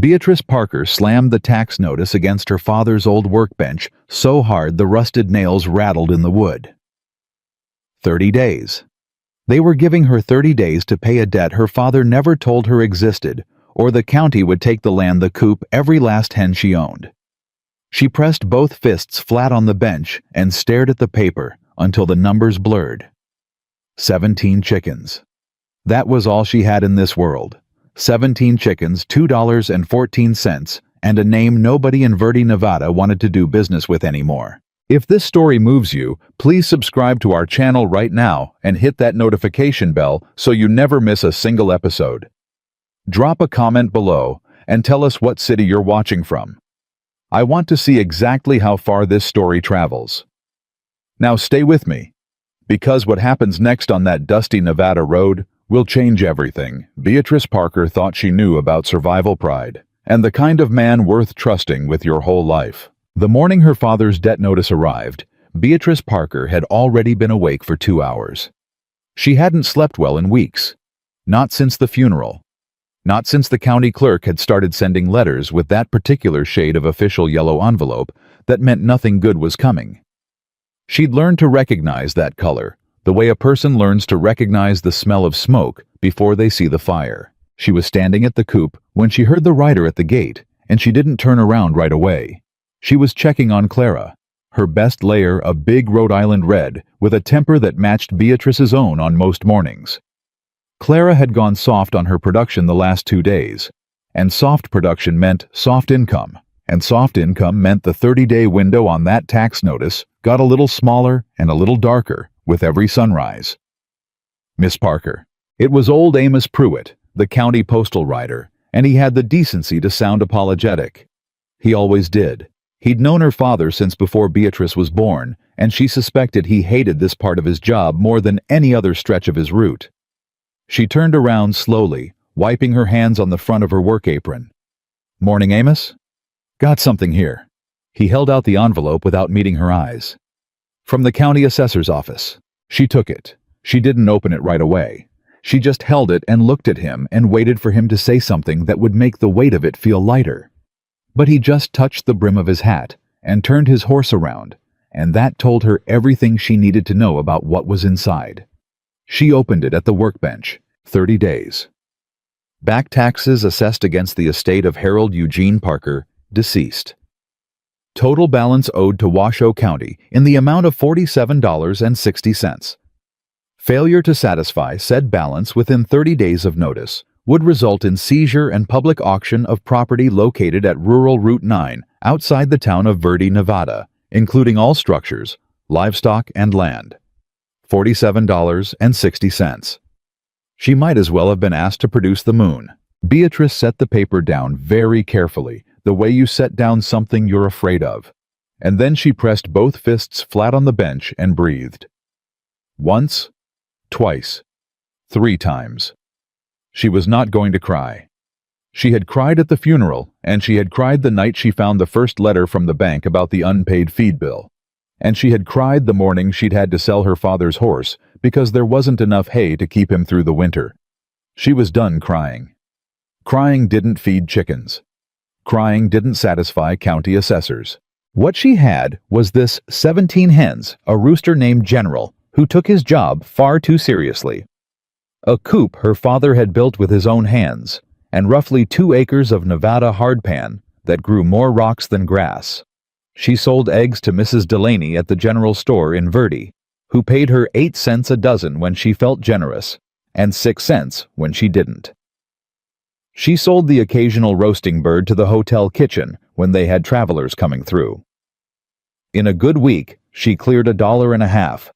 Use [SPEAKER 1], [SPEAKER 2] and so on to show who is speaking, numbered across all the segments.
[SPEAKER 1] Beatrice Parker slammed the tax notice against her father's old workbench so hard the rusted nails rattled in the wood. 30 days. They were giving her 30 days to pay a debt her father never told her existed, or the county would take the land, the coop, every last hen she owned. She pressed both fists flat on the bench and stared at the paper until the numbers blurred. 17 chickens. That was all she had in this world. 17 chickens, $2.14, and a name nobody in Verde, Nevada wanted to do business with anymore. If this story moves you, please subscribe to our channel right now and hit that notification bell so you never miss a single episode. Drop a comment below and tell us what city you're watching from. I want to see exactly how far this story travels. Now stay with me, because what happens next on that dusty Nevada road will change everything. Beatrice Parker thought she knew about survival pride and the kind of man worth trusting with your whole life. The morning her father's debt notice arrived, Beatrice Parker had already been awake for 2 hours. She hadn't slept well in weeks. Not since the funeral. Not since the county clerk had started sending letters with that particular shade of official yellow envelope that meant nothing good was coming. She'd learned to recognize that color, the way a person learns to recognize the smell of smoke before they see the fire. She was standing at the coop when she heard the rider at the gate, and she didn't turn around right away. She was checking on Clara, her best layer a big Rhode Island red with a temper that matched Beatrice's own on most mornings. Clara had gone soft on her production the last 2 days, and soft production meant soft income, and soft income meant the 30-day window on that tax notice got a little smaller and a little darker with every sunrise. Miss Parker. It was old Amos Pruitt, the county postal rider, and he had the decency to sound apologetic. He always did. He'd known her father since before Beatrice was born, and she suspected he hated this part of his job more than any other stretch of his route. She turned around slowly, wiping her hands on the front of her work apron. "Morning, Amos? Got something here." He held out the envelope without meeting her eyes. "From the county assessor's office." She took it. She didn't open it right away. She just held it and looked at him and waited for him to say something that would make the weight of it feel lighter. But he just touched the brim of his hat and turned his horse around, and that told her everything she needed to know about what was inside. She opened it at the workbench. 30 days. Back taxes assessed against the estate of Harold Eugene Parker, deceased. Total balance owed to Washoe County in the amount of $47.60. Failure to satisfy said balance within 30 days of notice would result in seizure and public auction of property located at rural Route 9 outside the town of Verde, Nevada, including all structures, livestock, and land. $47.60. She might as well have been asked to produce the moon. Beatrice set the paper down very carefully, the way you set down something you're afraid of. And then she pressed both fists flat on the bench and breathed. Once, twice, 3 times. She was not going to cry. She had cried at the funeral, and she had cried the night she found the first letter from the bank about the unpaid feed bill. And she had cried the morning she'd had to sell her father's horse because there wasn't enough hay to keep him through the winter. She was done crying. Crying didn't feed chickens. Crying didn't satisfy county assessors. What she had was this 17 hens, a rooster named General, who took his job far too seriously. A coop her father had built with his own hands, and roughly 2 acres of Nevada hardpan that grew more rocks than grass. She sold eggs to Mrs. Delaney at the general store in Verde, who paid her 8 cents a dozen when she felt generous, and 6 cents when she didn't. She sold the occasional roasting bird to the hotel kitchen when they had travelers coming through. In a good week, she cleared $1.50.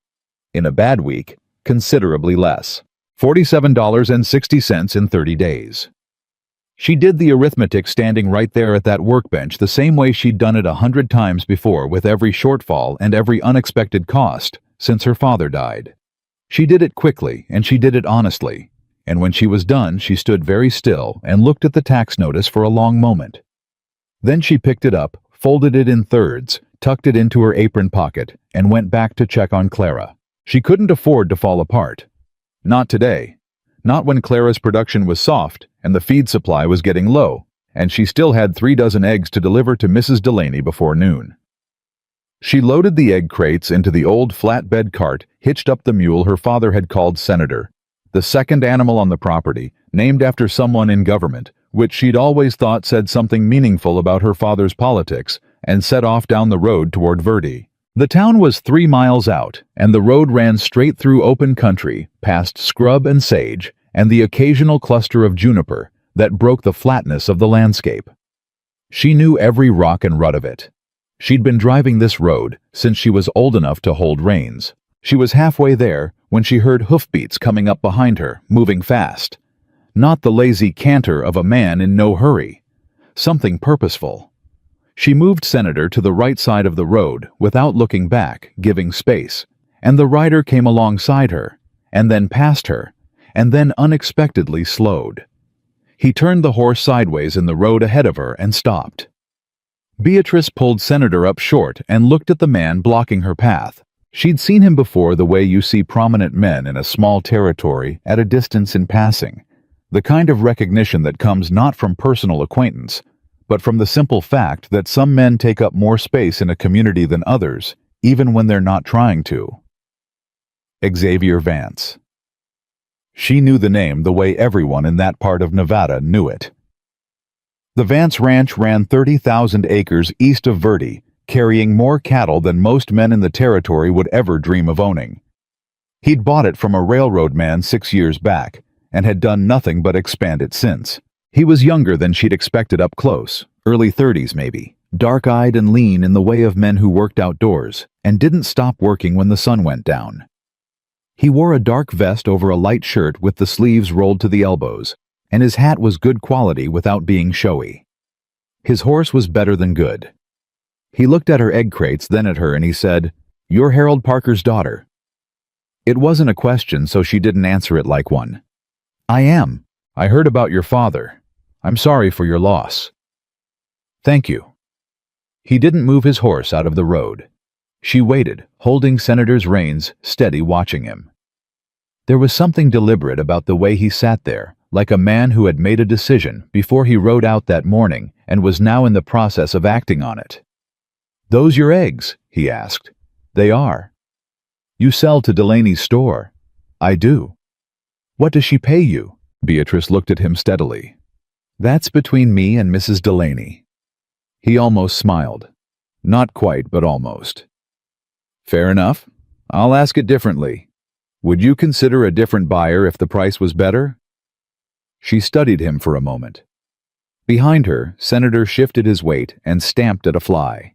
[SPEAKER 1] In a bad week, considerably less. $47.60 in 30 days. She did the arithmetic standing right there at that workbench the same way she'd done it 100 times before with every shortfall and every unexpected cost since her father died. She did it quickly and she did it honestly, and when she was done she stood very still and looked at the tax notice for a long moment. Then she picked it up, folded it in thirds, tucked it into her apron pocket, and went back to check on Clara. She couldn't afford to fall apart. Not today. Not when Clara's production was soft and the feed supply was getting low, and she still had 3 dozen eggs to deliver to Mrs. Delaney before noon. She loaded the egg crates into the old flatbed cart, hitched up the mule her father had called Senator, the second animal on the property, named after someone in government, which she'd always thought said something meaningful about her father's politics, and set off down the road toward Verde. The town was 3 miles out, and the road ran straight through open country, past scrub and sage, and the occasional cluster of juniper that broke the flatness of the landscape. She knew every rock and rut of it. She'd been driving this road since she was old enough to hold reins. She was halfway there when she heard hoofbeats coming up behind her, moving fast. Not the lazy canter of a man in no hurry. Something purposeful. She moved Senator to the right side of the road without looking back, giving space, and the rider came alongside her, and then past her, and then unexpectedly slowed. He turned the horse sideways in the road ahead of her and stopped. Beatrice pulled Senator up short and looked at the man blocking her path. She'd seen him before the way you see prominent men in a small territory at a distance in passing, the kind of recognition that comes not from personal acquaintance, but from the simple fact that some men take up more space in a community than others, even when they're not trying to. Xavier Vance. She knew the name the way everyone in that part of Nevada knew it. The Vance Ranch ran 30,000 acres east of Verde, carrying more cattle than most men in the territory would ever dream of owning. He'd bought it from a railroad man 6 years back, and had done nothing but expand it since. He was younger than she'd expected up close, early 30s maybe, dark-eyed and lean in the way of men who worked outdoors, and didn't stop working when the sun went down. He wore a dark vest over a light shirt with the sleeves rolled to the elbows, and his hat was good quality without being showy. His horse was better than good. He looked at her egg crates, then at her, and he said, "You're Harold Parker's daughter." It wasn't a question, so she didn't answer it like one. "I am. I heard about your father. I'm sorry for your loss." "Thank you." He didn't move his horse out of the road. She waited, holding Senator's reins, steady, watching him. There was something deliberate about the way he sat there, like a man who had made a decision before he rode out that morning and was now in the process of acting on it. "Those your eggs?" he asked. "They are." "You sell to Delaney's store?" "I do." "What does she pay you?" Beatrice looked at him steadily. "That's between me and Mrs. Delaney." He almost smiled. Not quite, but almost. "Fair enough. I'll ask it differently. Would you consider a different buyer if the price was better?" She studied him for a moment. Behind her, Senator shifted his weight and stamped at a fly.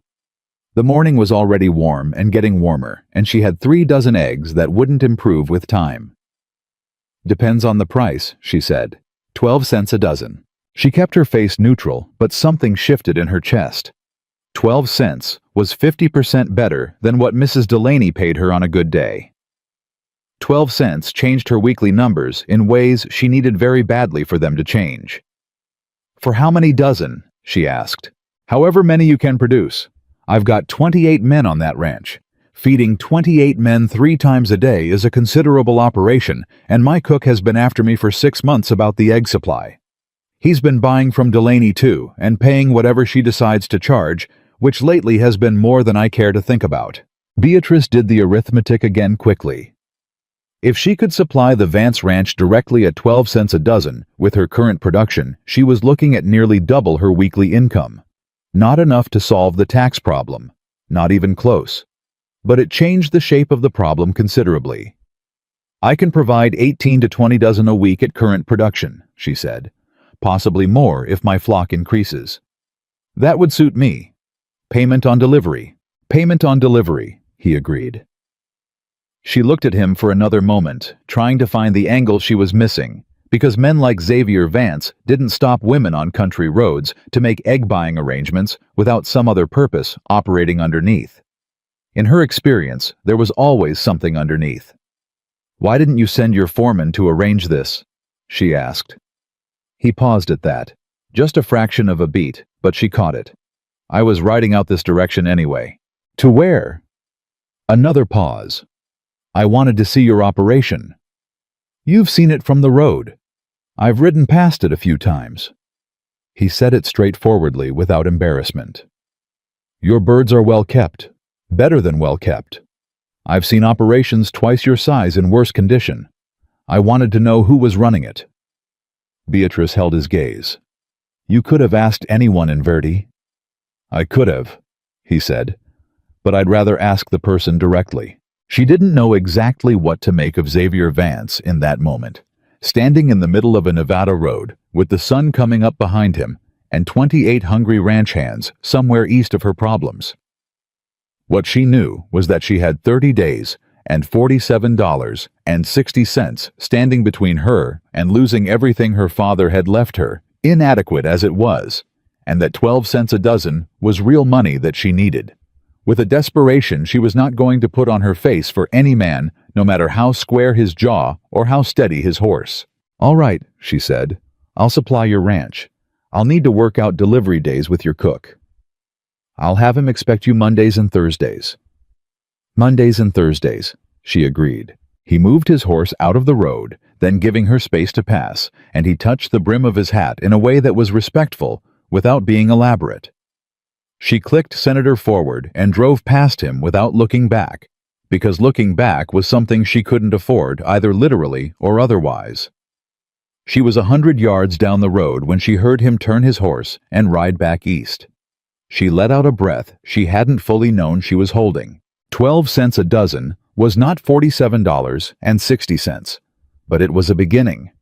[SPEAKER 1] The morning was already warm and getting warmer, and she had 3 dozen eggs that wouldn't improve with time. "Depends on the price," she said. 12 cents a dozen. She kept her face neutral, but something shifted in her chest. 12 cents was 50% better than what Mrs. Delaney paid her on a good day. 12 cents changed her weekly numbers in ways she needed very badly for them to change. "For how many dozen?" she asked. "However many you can produce. I've got 28 men on that ranch. Feeding 28 men 3 times a day is a considerable operation, and my cook has been after me for 6 months about the egg supply. He's been buying from Delaney too, and paying whatever she decides to charge, which lately has been more than I care to think about." Beatrice did the arithmetic again quickly. If she could supply the Vance Ranch directly at 12 cents a dozen, with her current production, she was looking at nearly double her weekly income. Not enough to solve the tax problem. Not even close. But it changed the shape of the problem considerably. "I can provide 18 to 20 dozen a week at current production," she said. "Possibly more if my flock increases." "That would suit me. Payment on delivery." "Payment on delivery," he agreed. She looked at him for another moment, trying to find the angle she was missing, because men like Xavier Vance didn't stop women on country roads to make egg-buying arrangements without some other purpose operating underneath. In her experience, there was always something underneath. "Why didn't you send your foreman to arrange this?" she asked. He paused at that. Just a fraction of a beat, but she caught it. "I was riding out this direction anyway." "To where?" Another pause. "I wanted to see your operation." "You've seen it from the road." "I've ridden past it a few times." He said it straightforwardly without embarrassment. Your birds are well kept. Better than well kept. I've seen operations twice your size in worse condition. I wanted to know who was running it. Beatrice held his gaze. You could have asked anyone in Verdi. I could have, he said, but I'd rather ask the person directly. She didn't know exactly what to make of Xavier Vance in that moment, standing in the middle of a Nevada road, with the sun coming up behind him, and 28 hungry ranch hands somewhere east of her problems. What she knew was that she had 30 days and $47.60 standing between her and losing everything her father had left her, inadequate as it was, and that 12 cents a dozen was real money that she needed. With a desperation she was not going to put on her face for any man, no matter how square his jaw or how steady his horse. All right, she said. I'll supply your ranch. I'll need to work out delivery days with your cook. I'll have him expect you Mondays and Thursdays. Mondays and Thursdays, she agreed. He moved his horse out of the road, then giving her space to pass, and he touched the brim of his hat in a way that was respectful, without being elaborate. She clicked Senator forward and drove past him without looking back, because looking back was something she couldn't afford, either literally or otherwise. She was 100 yards down the road when she heard him turn his horse and ride back east. She let out a breath she hadn't fully known she was holding. 12 cents a dozen was not $47.60, but it was a beginning.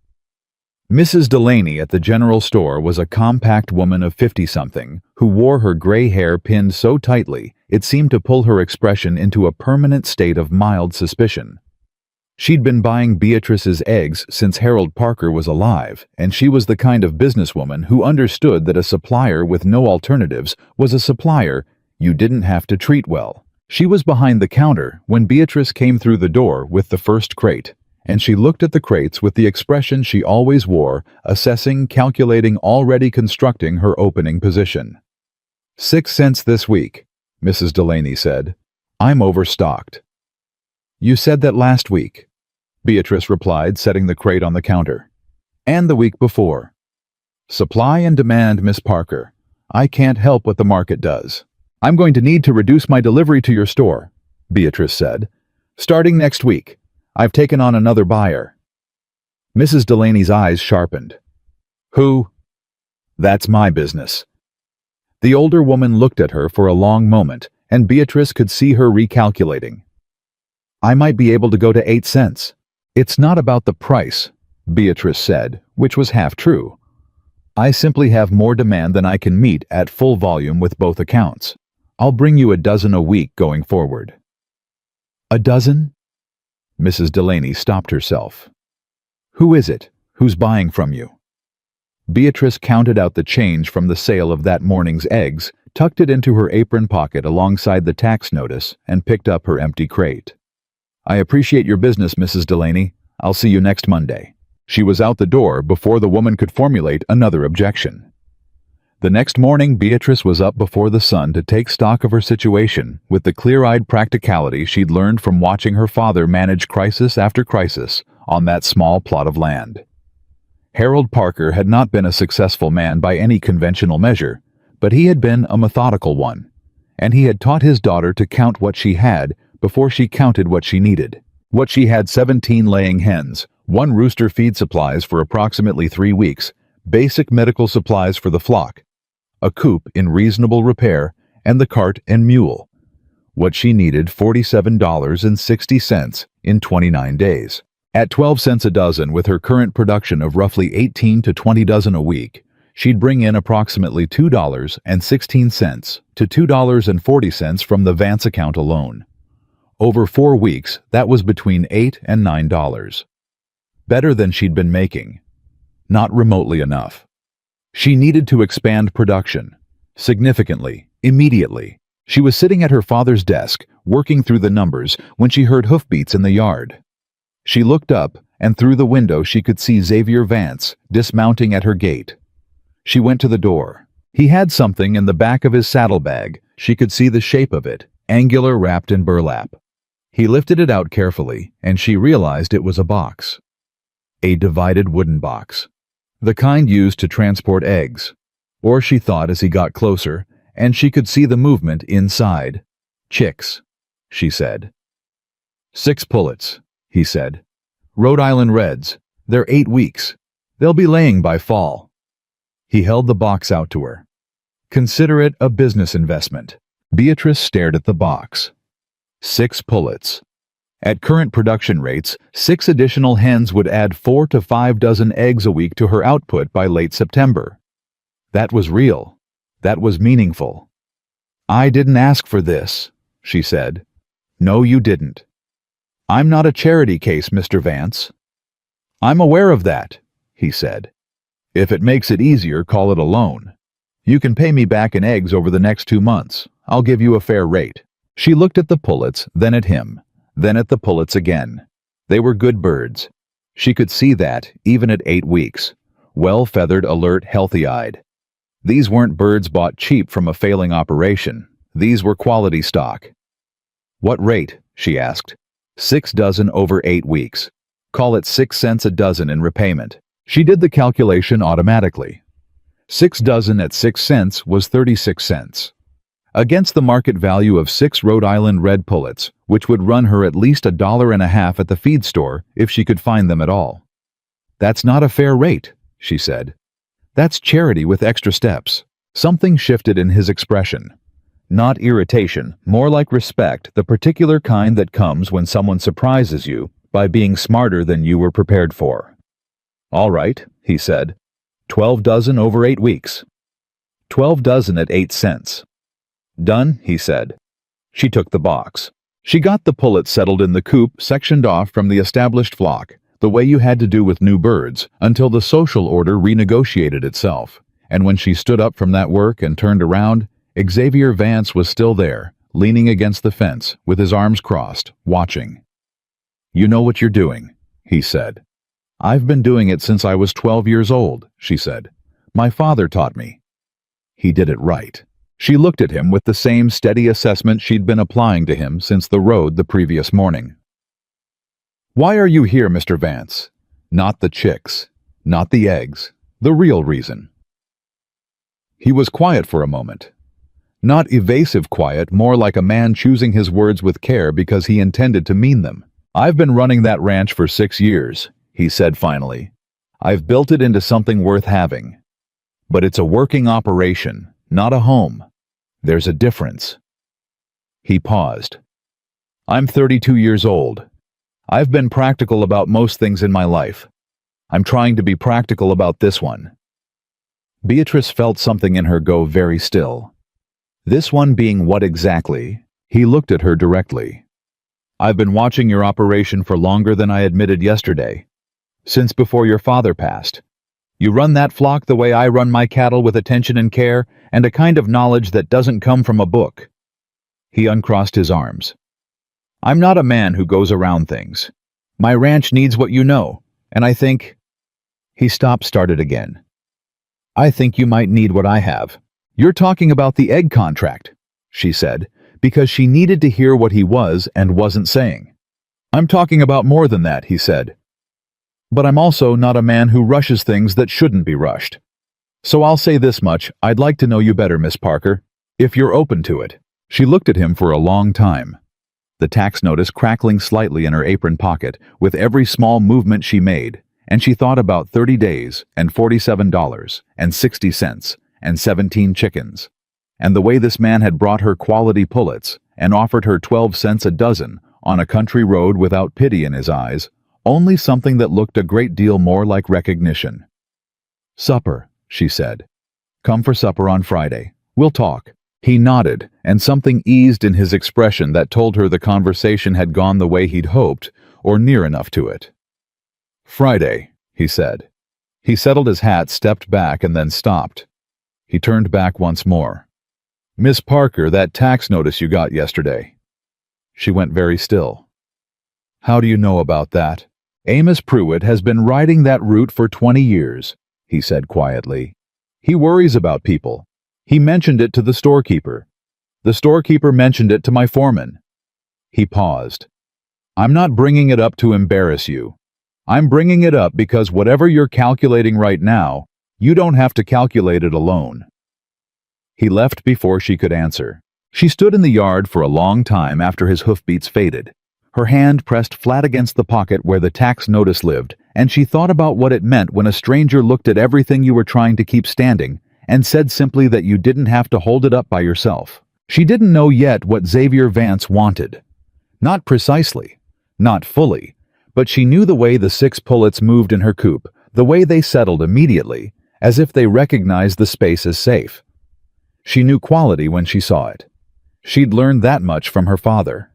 [SPEAKER 1] Mrs. Delaney at the general store was a compact woman of 50-something who wore her gray hair pinned so tightly it seemed to pull her expression into a permanent state of mild suspicion. She'd been buying Beatrice's eggs since Harold Parker was alive, and she was the kind of businesswoman who understood that a supplier with no alternatives was a supplier you didn't have to treat well. She was behind the counter when Beatrice came through the door with the first crate, and she looked at the crates with the expression she always wore, assessing, calculating, already constructing her opening position. 6 cents this week, Mrs. Delaney said. I'm overstocked. You said that last week, Beatrice replied, setting the crate on the counter. And the week before. Supply and demand, Miss Parker. I can't help what the market does. I'm going to need to reduce my delivery to your store, Beatrice said. Starting next week. I've taken on another buyer. Mrs. Delaney's eyes sharpened. Who? That's my business. The older woman looked at her for a long moment, and Beatrice could see her recalculating. I might be able to go to 8 cents. It's not about the price, Beatrice said, which was half true. I simply have more demand than I can meet at full volume with both accounts. I'll bring you a dozen a week going forward. A dozen? Mrs. Delaney stopped herself. Who is it? Who's buying from you? Beatrice counted out the change from the sale of that morning's eggs, tucked it into her apron pocket alongside the tax notice, and picked up her empty crate. I appreciate your business, Mrs. Delaney. I'll see you next Monday. She was out the door before the woman could formulate another objection. The next morning, Beatrice was up before the sun to take stock of her situation with the clear-eyed practicality she'd learned from watching her father manage crisis after crisis on that small plot of land. Harold Parker had not been a successful man by any conventional measure, but he had been a methodical one, and he had taught his daughter to count what she had before she counted what she needed. What she had: 17 laying hens, 1 rooster, feed supplies for approximately 3 weeks, basic medical supplies for the flock, a coop in reasonable repair, and the cart and mule. What she needed: $47.60 in 29 days. At 12 cents a dozen, with her current production of roughly 18 to 20 dozen a week, she'd bring in approximately $2.16 to $2.40 from the Vance account alone. Over 4 weeks, that was between $8 and $9. Better than she'd been making. Not remotely enough. She needed to expand production. Significantly, immediately. She was sitting at her father's desk, working through the numbers, when she heard hoofbeats in the yard. She looked up, and through the window she could see Xavier Vance dismounting at her gate. She went to the door. He had something in the back of his saddlebag. She could see the shape of it, angular, wrapped in burlap. He lifted it out carefully, and she realized it was a box. A divided wooden box. The kind used to transport eggs. Or she thought as he got closer, and she could see the movement inside. "Chicks," she said. "6 pullets," he said. "Rhode Island Reds. They're 8 weeks. They'll be laying by fall." He held the box out to her. "Consider it a business investment." Beatrice stared at the box. 6 pullets. At current production rates, 6 additional hens would add 4 to 5 dozen eggs a week to her output by late September. That was real. That was meaningful. "I didn't ask for this," she said. "No, you didn't. I'm not a charity case, Mr. Vance." "I'm aware of that," he said. "If it makes it easier, call it a loan. You can pay me back in eggs over the next 2 months. I'll give you a fair rate." She looked at the pullets, then at him, then at the pullets again. They were good birds. She could see that, even at 8 weeks. Well-feathered, alert, healthy-eyed. These weren't birds bought cheap from a failing operation. These were quality stock. "What rate?" she asked. 6 dozen over 8 weeks. Call it 6 cents a dozen in repayment. She did the calculation automatically. 6 dozen at 6 cents was 36 cents. Against the market value of 6 Rhode Island Red pullets, which would run her at least $1.50 at the feed store if she could find them at all. "That's not a fair rate," she said. "That's charity with extra steps." Something shifted in his expression. Not irritation, more like respect, the particular kind that comes when someone surprises you by being smarter than you were prepared for. "All right," he said. 12 dozen over 8 weeks. 12 dozen at 8 cents. "Done," he said. She took the box. She got the pullet settled in the coop, sectioned off from the established flock, the way you had to do with new birds, until the social order renegotiated itself. And when she stood up from that work and turned around, Xavier Vance was still there, leaning against the fence, with his arms crossed, watching. "You know what you're doing," he said. "I've been doing it since I was 12 years old," she said. "My father taught me." He did it right. She looked at him with the same steady assessment she'd been applying to him since the road the previous morning. "Why are you here, Mr. Vance? Not the chicks, not the eggs, the real reason." He was quiet for a moment. Not evasive quiet, more like a man choosing his words with care because he intended to mean them. "I've been running that ranch for 6 years, he said finally. "I've built it into something worth having. But it's a working operation, not a home. There's a difference." He paused. "I'm 32 years old. I've been practical about most things in my life. I'm trying to be practical about this one." Beatrice felt something in her go very still. "This one being what exactly?" He looked at her directly. "I've been watching your operation for longer than I admitted yesterday. Since before your father passed. You run that flock the way I run my cattle, with attention and care, and a kind of knowledge that doesn't come from a book." He uncrossed his arms. "I'm not a man who goes around things. My ranch needs what you know, and I think—" He stopped, started again. "I think you might need what I have." "You're talking about the egg contract," she said, because she needed to hear what he was and wasn't saying. "I'm talking about more than that," he said. "But I'm also not a man who rushes things that shouldn't be rushed. So I'll say this much, I'd like to know you better, Miss Parker, if you're open to it." She looked at him for a long time, the tax notice crackling slightly in her apron pocket with every small movement she made, and she thought about 30 days and $47 and 60 cents and 17 chickens, and the way this man had brought her quality pullets and offered her 12 cents a dozen on a country road without pity in his eyes, only something that looked a great deal more like recognition. "Supper," she said. "Come for supper on Friday. We'll talk." He nodded, and something eased in his expression that told her the conversation had gone the way he'd hoped, or near enough to it. "Friday," he said. He settled his hat, stepped back, and then stopped. He turned back once more. "Miss Parker, that tax notice you got yesterday." She went very still. "How do you know about that?" "Amos Pruitt has been riding that route for 20 years, he said quietly. "He worries about people. He mentioned it to the storekeeper. The storekeeper mentioned it to my foreman." He paused. "I'm not bringing it up to embarrass you. I'm bringing it up because whatever you're calculating right now, You don't have to calculate it alone." He left before she could answer. She stood in the yard for a long time after his hoofbeats faded. Her hand pressed flat against the pocket where the tax notice lived, and she thought about what it meant when a stranger looked at everything you were trying to keep standing and said simply that you didn't have to hold it up by yourself. She didn't know yet what Xavier Vance wanted. Not precisely, not fully, but she knew the way the 6 pullets moved in her coop, the way they settled immediately, as if they recognized the space as safe. She knew quality when she saw it. She'd learned that much from her father.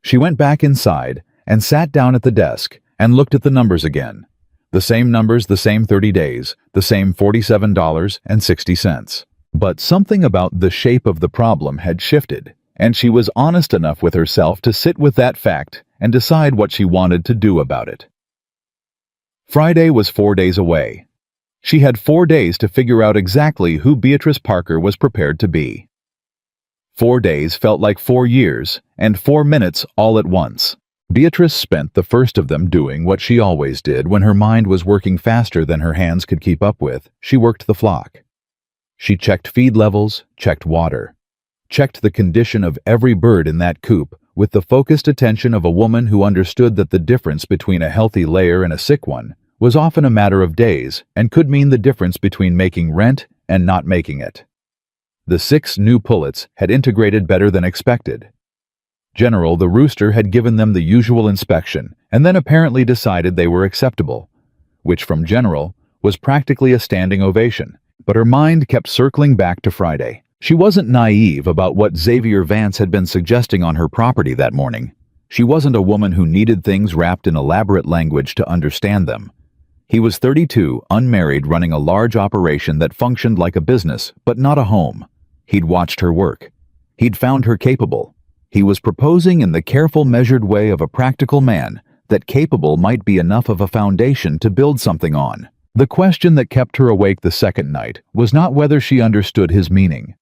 [SPEAKER 1] She went back inside and sat down at the desk and looked at the numbers again. The same numbers, the same 30 days, the same $47.60. But something about the shape of the problem had shifted, and she was honest enough with herself to sit with that fact and decide what she wanted to do about it. Friday was 4 days away. She had 4 days to figure out exactly who Beatrice Parker was prepared to be. 4 days felt like 4 years, and 4 minutes all at once. Beatrice spent the first of them doing what she always did when her mind was working faster than her hands could keep up with. She worked the flock. She checked feed levels, checked water, checked the condition of every bird in that coop with the focused attention of a woman who understood that the difference between a healthy layer and a sick one was often a matter of days and could mean the difference between making rent and not making it. The 6 new pullets had integrated better than expected. General, the rooster, had given them the usual inspection and then apparently decided they were acceptable, which from General was practically a standing ovation. But her mind kept circling back to Friday. She wasn't naive about what Xavier Vance had been suggesting on her property that morning. She wasn't a woman who needed things wrapped in elaborate language to understand them. He was 32, unmarried, running a large operation that functioned like a business, but not a home. He'd watched her work. He'd found her capable. He was proposing in the careful, measured way of a practical man that capable might be enough of a foundation to build something on. The question that kept her awake the second night was not whether she understood his meaning.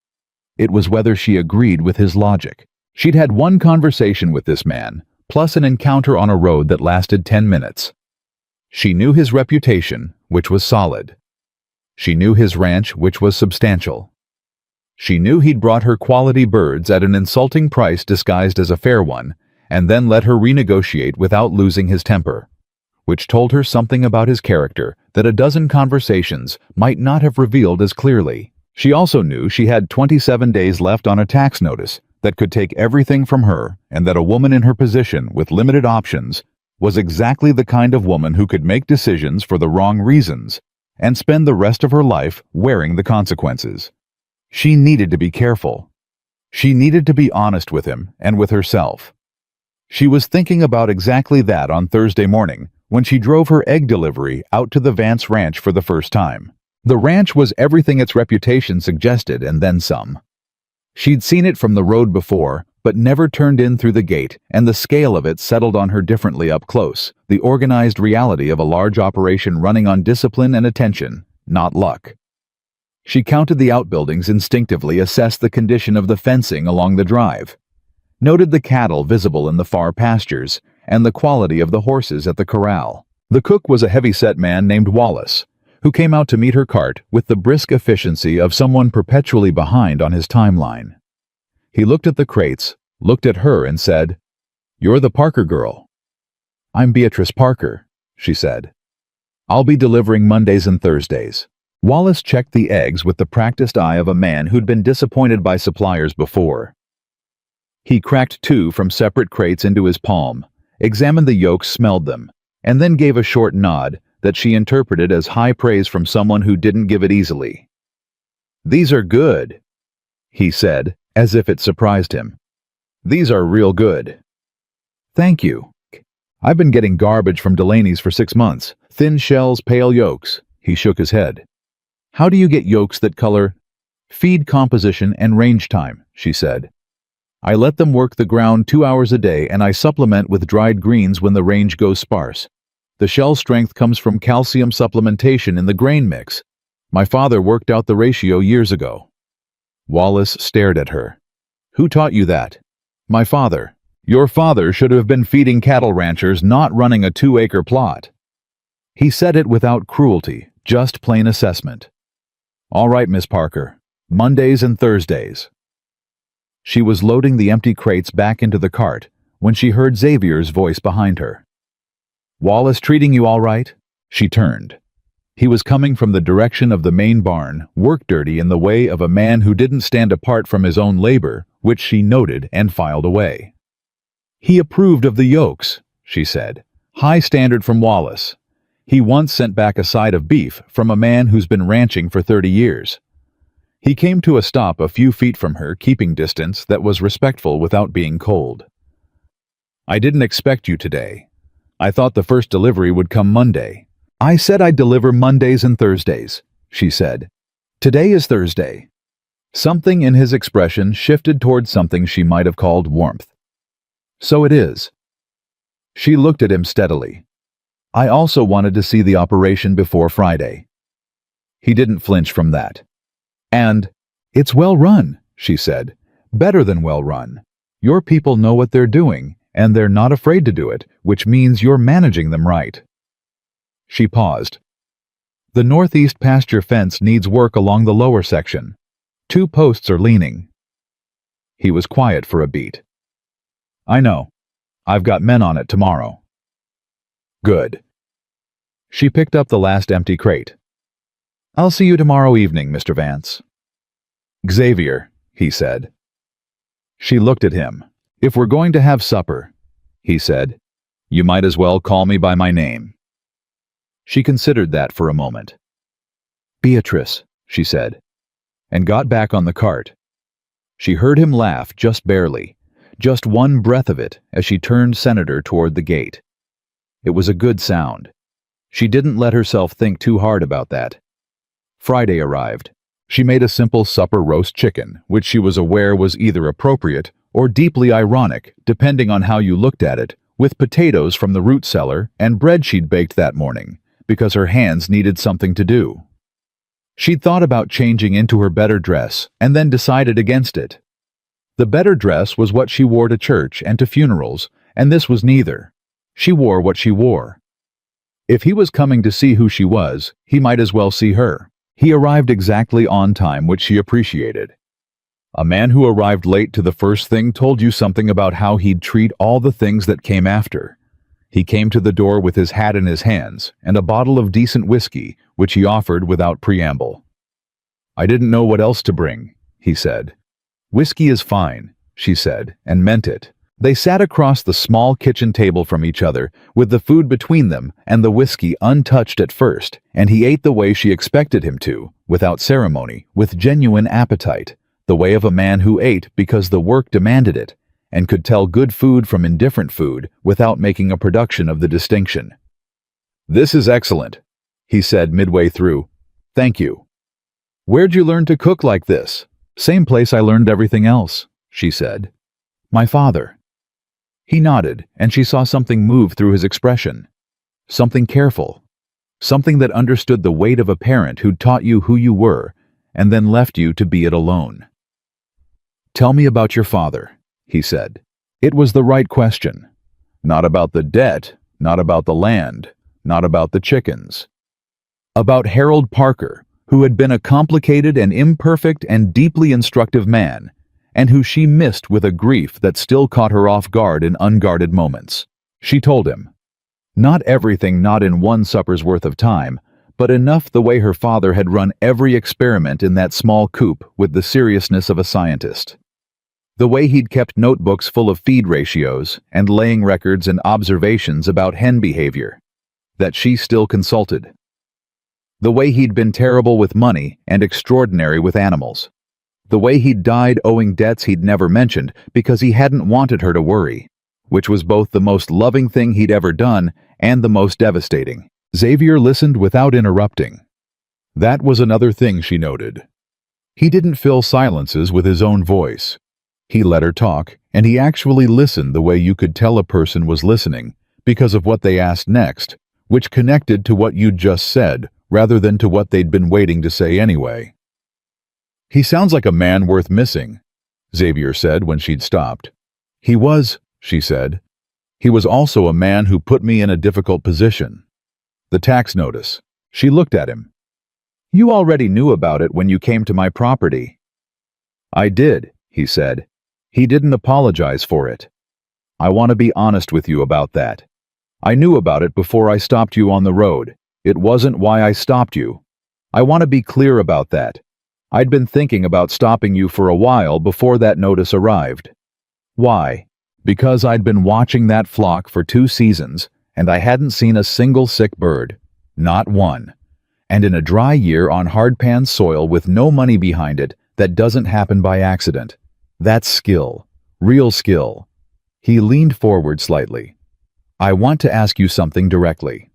[SPEAKER 1] It was whether she agreed with his logic. She'd had one conversation with this man, plus an encounter on a road that lasted 10 minutes. She knew his reputation, which was solid. She knew his ranch, which was substantial. She knew he'd brought her quality birds at an insulting price disguised as a fair one, and then let her renegotiate without losing his temper, which told her something about his character that a dozen conversations might not have revealed as clearly. She also knew she had 27 days left on a tax notice that could take everything from her, and that a woman in her position with limited options was exactly the kind of woman who could make decisions for the wrong reasons and spend the rest of her life wearing the consequences. She needed to be careful. She needed to be honest with him and with herself. She was thinking about exactly that on Thursday morning when she drove her egg delivery out to the Vance Ranch for the first time. The ranch was everything its reputation suggested and then some. She'd seen it from the road before, but never turned in through the gate, and the scale of it settled on her differently up close, the organized reality of a large operation running on discipline and attention, not luck. She counted the outbuildings instinctively, assessed the condition of the fencing along the drive, noted the cattle visible in the far pastures, and the quality of the horses at the corral. The cook was a heavy-set man named Wallace, who came out to meet her cart with the brisk efficiency of someone perpetually behind on his timeline. He looked at the crates, looked at her, and said, "You're the Parker girl." "I'm Beatrice Parker," she said. "I'll be delivering Mondays and Thursdays." Wallace checked the eggs with the practiced eye of a man who'd been disappointed by suppliers before. He cracked 2 from separate crates into his palm, examined the yolks, smelled them, and then gave a short nod that she interpreted as high praise from someone who didn't give it easily. "These are good," he said, as if it surprised him. "These are real good." "Thank you. I've been getting garbage from Delaney's for 6 months. Thin shells, pale yolks." He shook his head. "How do you get yolks that color?" "Feed composition and range time," she said. "I let them work the ground 2 hours a day, and I supplement with dried greens when the range goes sparse. The shell strength comes from calcium supplementation in the grain mix. My father worked out the ratio years ago." Wallace stared at her. "Who taught you that?" "My father." "Your father should have been feeding cattle ranchers, not running a 2-acre plot." He said it without cruelty, Just plain assessment. All right, Miss Parker. Mondays and Thursdays. She was loading the empty crates back into the cart when she heard Xavier's voice behind her. Wallace treating you all right? She turned. He was coming from the direction of the main barn, work dirty in the way of a man who didn't stand apart from his own labor, which she noted and filed away. He approved of the yolks, she said. High standard from Wallace. He once sent back a side of beef from a man who's been ranching for 30 years. He came to a stop a few feet from her, keeping distance that was respectful without being cold. I didn't expect you today. I thought the first delivery would come Monday. I said I'd deliver Mondays and Thursdays, she said. Today is Thursday. Something in his expression shifted toward something she might have called warmth. So it is. She looked at him steadily. I also wanted to see the operation before Friday. He didn't flinch from that. And, it's well run, she said. Better than well run. Your people know what they're doing, and they're not afraid to do it, which means you're managing them right. She paused. The northeast pasture fence needs work along the lower section. 2 posts are leaning. He was quiet for a beat. I know. I've got men on it tomorrow. Good. She picked up the last empty crate. I'll see you tomorrow evening, Mr. Vance. Xavier, he said. She looked at him. If we're going to have supper, he said, you might as well call me by my name. She considered that for a moment. Beatrice, she said, and got back on the cart. She heard him laugh just barely, just one breath of it as she turned Senator toward the gate. It was a good sound. She didn't let herself think too hard about that. Friday arrived. She made a simple supper roast chicken, which she was aware was either appropriate or deeply ironic, depending on how you looked at it, with potatoes from the root cellar and bread she'd baked that morning, because her hands needed something to do. She'd thought about changing into her better dress and then decided against it. The better dress was what she wore to church and to funerals, and this was neither. She wore what she wore. If he was coming to see who she was, he might as well see her. He arrived exactly on time, which she appreciated. A man who arrived late to the first thing told you something about how he'd treat all the things that came after. He came to the door with his hat in his hands and a bottle of decent whiskey, which he offered without preamble. I didn't know what else to bring, he said. Whiskey is fine, she said, and meant it. They sat across the small kitchen table from each other, with the food between them and the whiskey untouched at first, and he ate the way she expected him to, without ceremony, with genuine appetite, the way of a man who ate because the work demanded it, and could tell good food from indifferent food without making a production of the distinction. This is excellent, he said midway through. Thank you. Where'd you learn to cook like this? Same place I learned everything else, she said. My father. He nodded, and she saw something move through his expression. Something careful. Something that understood the weight of a parent who'd taught you who you were, and then left you to be it alone. Tell me about your father, he said. It was the right question. Not about the debt, not about the land, not about the chickens. About Harold Parker, who had been a complicated and imperfect and deeply instructive man, and who she missed with a grief that still caught her off guard in unguarded moments. She told him. Not everything, not in one supper's worth of time, but enough the way her father had run every experiment in that small coop with the seriousness of a scientist. The way he'd kept notebooks full of feed ratios and laying records and observations about hen behavior, that she still consulted. The way he'd been terrible with money and extraordinary with animals. The way he'd died owing debts he'd never mentioned because he hadn't wanted her to worry, which was both the most loving thing he'd ever done and the most devastating. Xavier listened without interrupting. That was another thing she noted. He didn't fill silences with his own voice. He let her talk, and he actually listened the way you could tell a person was listening because of what they asked next, which connected to what you'd just said rather than to what they'd been waiting to say anyway. He sounds like a man worth missing, Xavier said when she'd stopped. He was, she said. He was also a man who put me in a difficult position. The tax notice. She looked at him, You already knew about it when you came to my property. I did, he said. He didn't apologize for it. I want to be honest with you about that. I knew about it before I stopped you on the road. It wasn't why I stopped you. I want to be clear about that. I'd been thinking about stopping you for a while before that notice arrived. Why? Because I'd been watching that flock for 2 seasons, and I hadn't seen a single sick bird. Not one. And in a dry year on hard-pan soil with no money behind it, that doesn't happen by accident. That's skill. Real skill. He leaned forward slightly. I want to ask you something directly.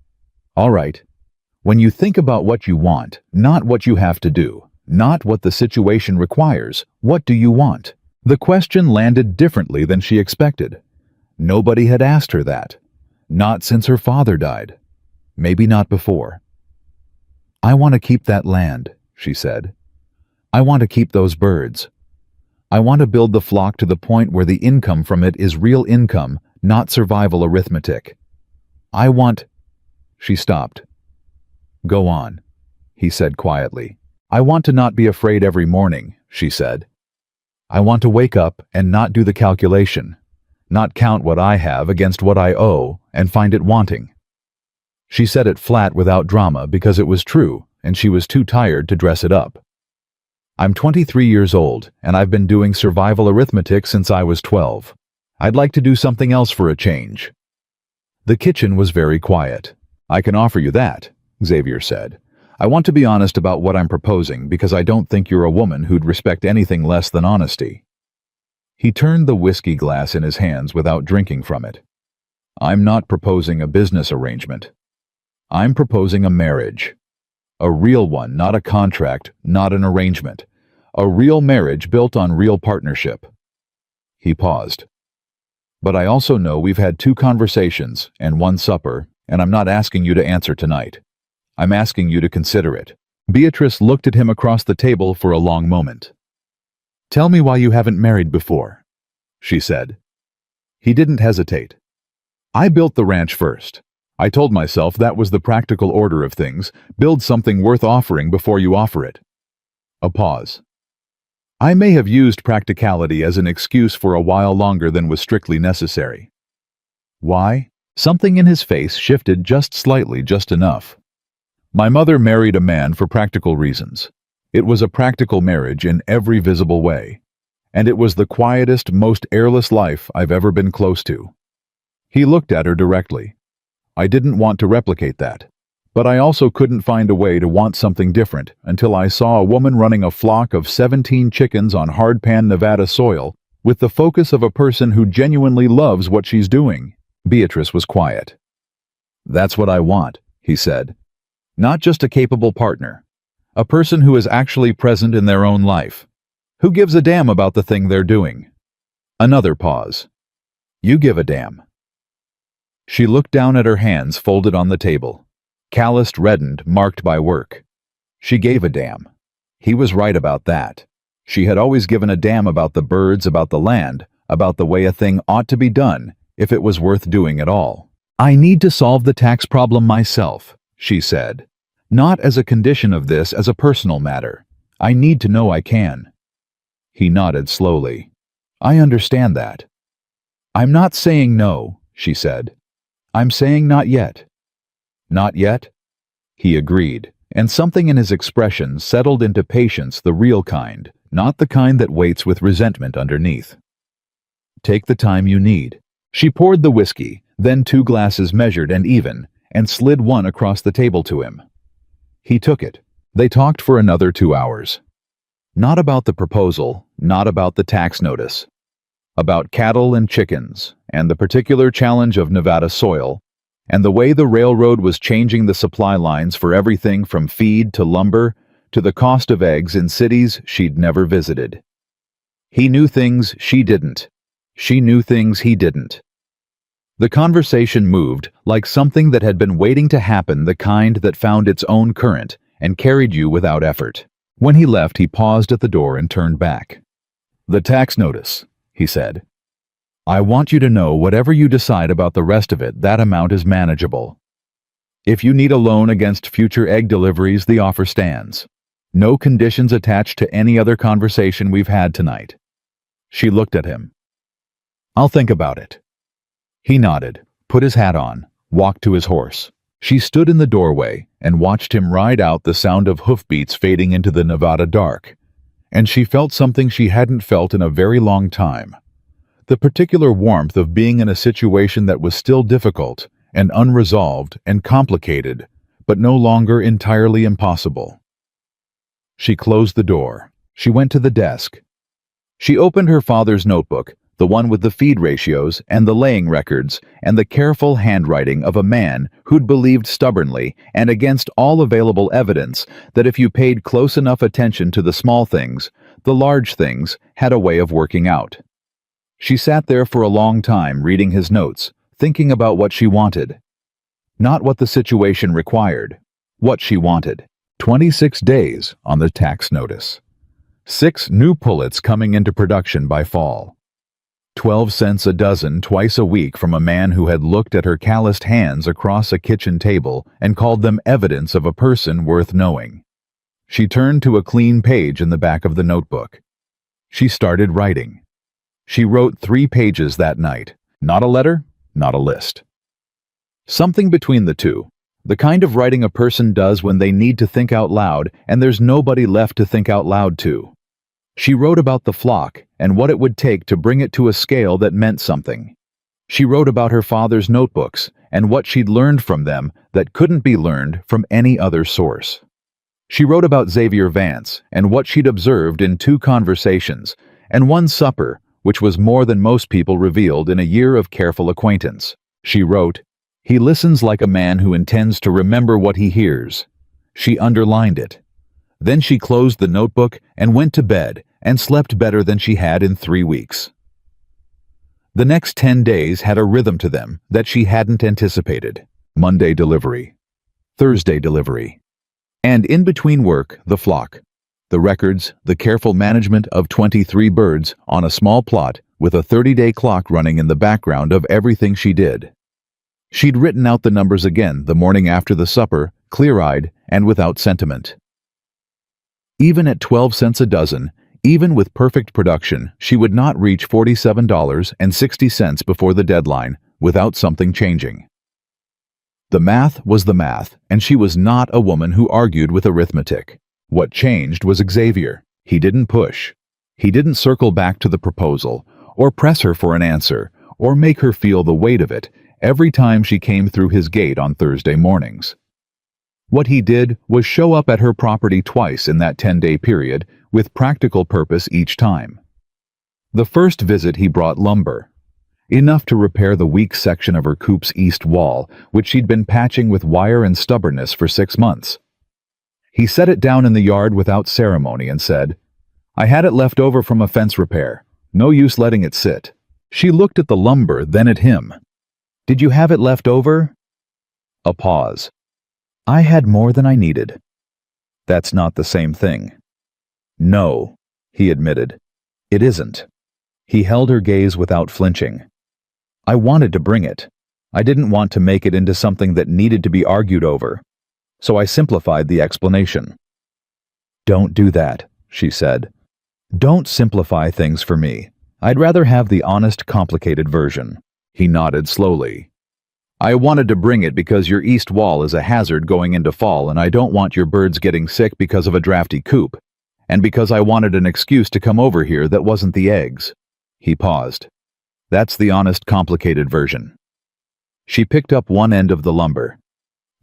[SPEAKER 1] All right. When you think about what you want, not what you have to do, not what the situation requires, what do you want? The question landed differently than she expected. Nobody had asked her that. Not since her father died. Maybe not before. I want to keep that land, she said. I want to keep those birds. I want to build the flock to the point where the income from it is real income, not survival arithmetic. I want... She stopped. Go on, he said quietly. I want to not be afraid every morning, she said. I want to wake up and not do the calculation, not count what I have against what I owe and find it wanting. She said it flat without drama because it was true and she was too tired to dress it up. I'm 23 years old and I've been doing survival arithmetic since I was 12. I'd like to do something else for a change. The kitchen was very quiet. I can offer you that, Xavier said. I want to be honest about what I'm proposing because I don't think you're a woman who'd respect anything less than honesty. He turned the whiskey glass in his hands without drinking from it. I'm not proposing a business arrangement. I'm proposing a marriage. A real one, not a contract, not an arrangement. A real marriage built on real partnership. He paused. But I also know we've had 2 conversations and 1 supper, and I'm not asking you to answer tonight. I'm asking you to consider it. Beatrice looked at him across the table for a long moment. Tell me why you haven't married before, she said. He didn't hesitate. I built the ranch first. I told myself that was the practical order of things. Build something worth offering before you offer it. A pause. I may have used practicality as an excuse for a while longer than was strictly necessary. Why? Something in his face shifted just slightly, just enough. My mother married a man for practical reasons. It was a practical marriage in every visible way. And it was the quietest, most airless life I've ever been close to. He looked at her directly. I didn't want to replicate that. But I also couldn't find a way to want something different until I saw a woman running a flock of 17 chickens on hard-pan Nevada soil with the focus of a person who genuinely loves what she's doing. Beatrice was quiet. That's what I want, he said. Not just a capable partner. A person who is actually present in their own life. Who gives a damn about the thing they're doing? Another pause. You give a damn. She looked down at her hands folded on the table. Calloused, reddened, marked by work. She gave a damn. He was right about that. She had always given a damn about the birds, about the land, about the way a thing ought to be done, if it was worth doing at all. I need to solve the tax problem myself, she said. Not as a condition of this, as a personal matter. I need to know I can. He nodded slowly. I understand that. I'm not saying no, she said. I'm saying not yet. Not yet? He agreed, and something in his expression settled into patience, the real kind, not the kind that waits with resentment underneath. Take the time you need. She poured the whiskey, then 2 glasses measured and even, and slid one across the table to him. He took it. They talked for another 2 hours. Not about the proposal, not about the tax notice. About cattle and chickens, and the particular challenge of Nevada soil, and the way the railroad was changing the supply lines for everything from feed to lumber to the cost of eggs in cities she'd never visited. He knew things she didn't. She knew things he didn't. The conversation moved like something that had been waiting to happen, the kind that found its own current and carried you without effort. When he left, he paused at the door and turned back. The tax notice, he said. I want you to know whatever you decide about the rest of it, that amount is manageable. If you need a loan against future egg deliveries, the offer stands. No conditions attached to any other conversation we've had tonight." She looked at him. "I'll think about it." He nodded, put his hat on, walked to his horse. She stood in the doorway and watched him ride out, the sound of hoofbeats fading into the Nevada dark. And she felt something she hadn't felt in a very long time. The particular warmth of being in a situation that was still difficult and unresolved and complicated, but no longer entirely impossible. She closed the door. She went to the desk. She opened her father's notebook, the one with the feed ratios and the laying records and the careful handwriting of a man who'd believed stubbornly and against all available evidence that if you paid close enough attention to the small things, the large things had a way of working out. She sat there for a long time reading his notes, thinking about what she wanted. Not what the situation required, what she wanted. 26 days on the tax notice. 6 new pullets coming into production by fall. 12 cents a dozen twice a week from a man who had looked at her calloused hands across a kitchen table and called them evidence of a person worth knowing. She turned to a clean page in the back of the notebook. She started writing. She wrote 3 pages that night. Not a letter, not a list. Something between the two. The kind of writing a person does when they need to think out loud and there's nobody left to think out loud to. She wrote about the flock and what it would take to bring it to a scale that meant something. She wrote about her father's notebooks and what she'd learned from them that couldn't be learned from any other source. She wrote about Xavier Vance and what she'd observed in 2 conversations and 1 supper, which was more than most people revealed in a year of careful acquaintance. She wrote, "He listens like a man who intends to remember what he hears." She underlined it. Then she closed the notebook and went to bed and slept better than she had in 3 weeks. The next 10 days had a rhythm to them that she hadn't anticipated. Monday delivery, Thursday delivery, and in between work, the flock. The records, the careful management of 23 birds on a small plot with a 30-day clock running in the background of everything she did. She'd written out the numbers again the morning after the supper, clear-eyed and without sentiment. Even at 12 cents a dozen, even with perfect production, she would not reach $47.60 before the deadline without something changing. The math was the math, and she was not a woman who argued with arithmetic. What changed was Xavier. He didn't push. He didn't circle back to the proposal, or press her for an answer, or make her feel the weight of it every time she came through his gate on Thursday mornings. What he did was show up at her property twice in that 10-day period, with practical purpose each time. The first visit he brought lumber. Enough to repair the weak section of her coop's east wall, which she'd been patching with wire and stubbornness for 6 months. He set it down in the yard without ceremony and said, "I had it left over from a fence repair. No use letting it sit." She looked at the lumber, then at him. "Did you have it left over?" A pause. "I had more than I needed." "That's not the same thing." "No," he admitted. "It isn't." He held her gaze without flinching. "I wanted to bring it. I didn't want to make it into something that needed to be argued over. So I simplified the explanation." "Don't do that," she said. "Don't simplify things for me. I'd rather have the honest, complicated version." He nodded slowly. "I wanted to bring it because your east wall is a hazard going into fall and I don't want your birds getting sick because of a drafty coop, and because I wanted an excuse to come over here that wasn't the eggs." He paused. "That's the honest, complicated version." She picked up one end of the lumber.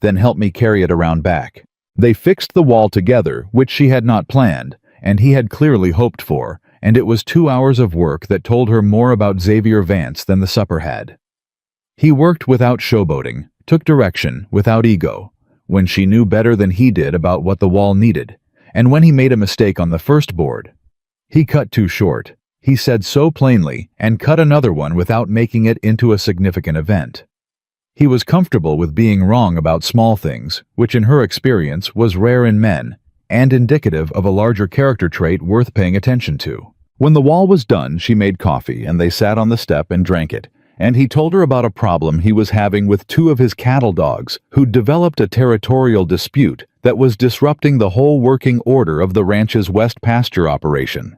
[SPEAKER 1] "Then help me carry it around back." They fixed the wall together, which she had not planned, and he had clearly hoped for, and it was 2 hours of work that told her more about Xavier Vance than the supper had. He worked without showboating, took direction without ego, when she knew better than he did about what the wall needed, and when he made a mistake on the first board. He cut too short, he said so plainly, and cut another one without making it into a significant event. He was comfortable with being wrong about small things, which in her experience was rare in men, and indicative of a larger character trait worth paying attention to. When the wall was done, she made coffee, and they sat on the step and drank it, and he told her about a problem he was having with two of his cattle dogs who'd developed a territorial dispute that was disrupting the whole working order of the ranch's West Pasture operation.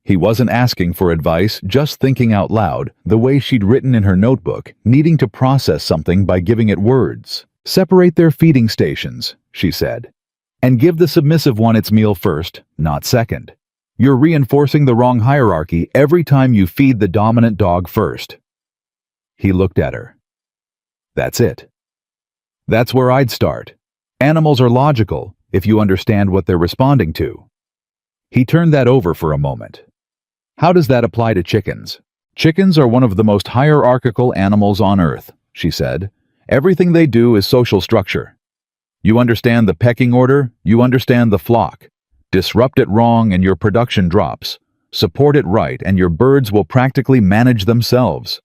[SPEAKER 1] He wasn't asking for advice, just thinking out loud, the way she'd written in her notebook, needing to process something by giving it words. "Separate their feeding stations," she said, "and give the submissive one its meal first, not second. You're reinforcing the wrong hierarchy every time you feed the dominant dog first." He looked at her. "That's it. That's where I'd start. Animals are logical if you understand what they're responding to." He turned that over for a moment. "How does that apply to chickens?" "Chickens are one of the most hierarchical animals on Earth," she said. "Everything they do is social structure. You understand the pecking order, you understand the flock. Disrupt it wrong and your production drops. Support it right and your birds will practically manage themselves."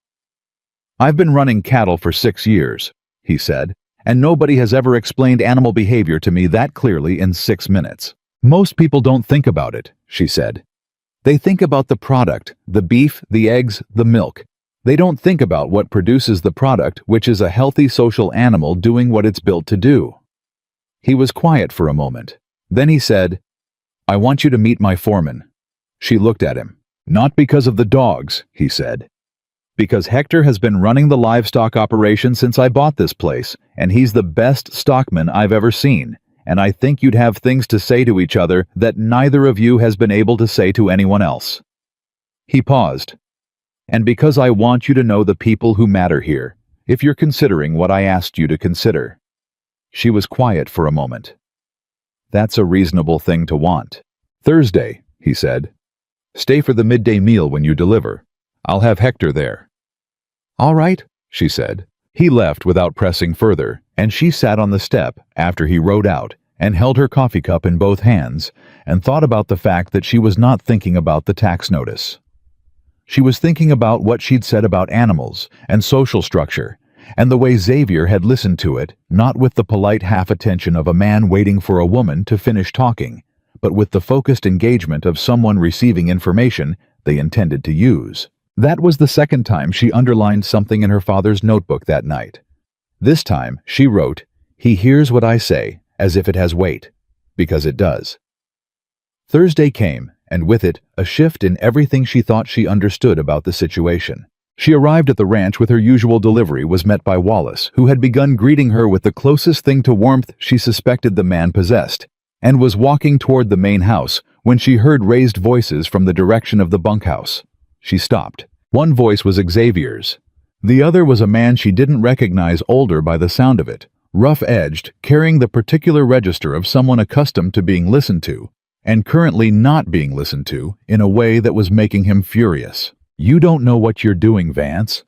[SPEAKER 1] "I've been running cattle for 6 years," he said, "and nobody has ever explained animal behavior to me that clearly in 6 minutes. Most people don't think about it," she said. "They think about the product, the beef, the eggs, the milk. They don't think about what produces the product, which is a healthy social animal doing what it's built to do." He was quiet for a moment. Then he said, "I want you to meet my foreman." She looked at him. "Not because of the dogs," he said. "Because Hector has been running the livestock operation since I bought this place, and he's the best stockman I've ever seen, and I think you'd have things to say to each other that neither of you has been able to say to anyone else." He paused. "And because I want you to know the people who matter here, if you're considering what I asked you to consider." She was quiet for a moment. "That's a reasonable thing to want." "Thursday," he said. "Stay for the midday meal when you deliver. I'll have Hector there." "All right," she said. He left without pressing further, and she sat on the step after he rode out and held her coffee cup in both hands and thought about the fact that she was not thinking about the tax notice. She was thinking about what she'd said about animals and social structure, and the way Xavier had listened to it, not with the polite half-attention of a man waiting for a woman to finish talking, but with the focused engagement of someone receiving information they intended to use. That was the second time she underlined something in her father's notebook that night. This time, she wrote, "He hears what I say, as if it has weight," because it does. Thursday came, and with it, a shift in everything she thought she understood about the situation. She arrived at the ranch with her usual delivery, was met by Wallace, who had begun greeting her with the closest thing to warmth she suspected the man possessed, and was walking toward the main house when she heard raised voices from the direction of the bunkhouse. She stopped. One voice was Xavier's. The other was a man she didn't recognize, older by the sound of it, rough-edged, carrying the particular register of someone accustomed to being listened to, and currently not being listened to, in a way that was making him furious. "You don't know what you're doing, Vance.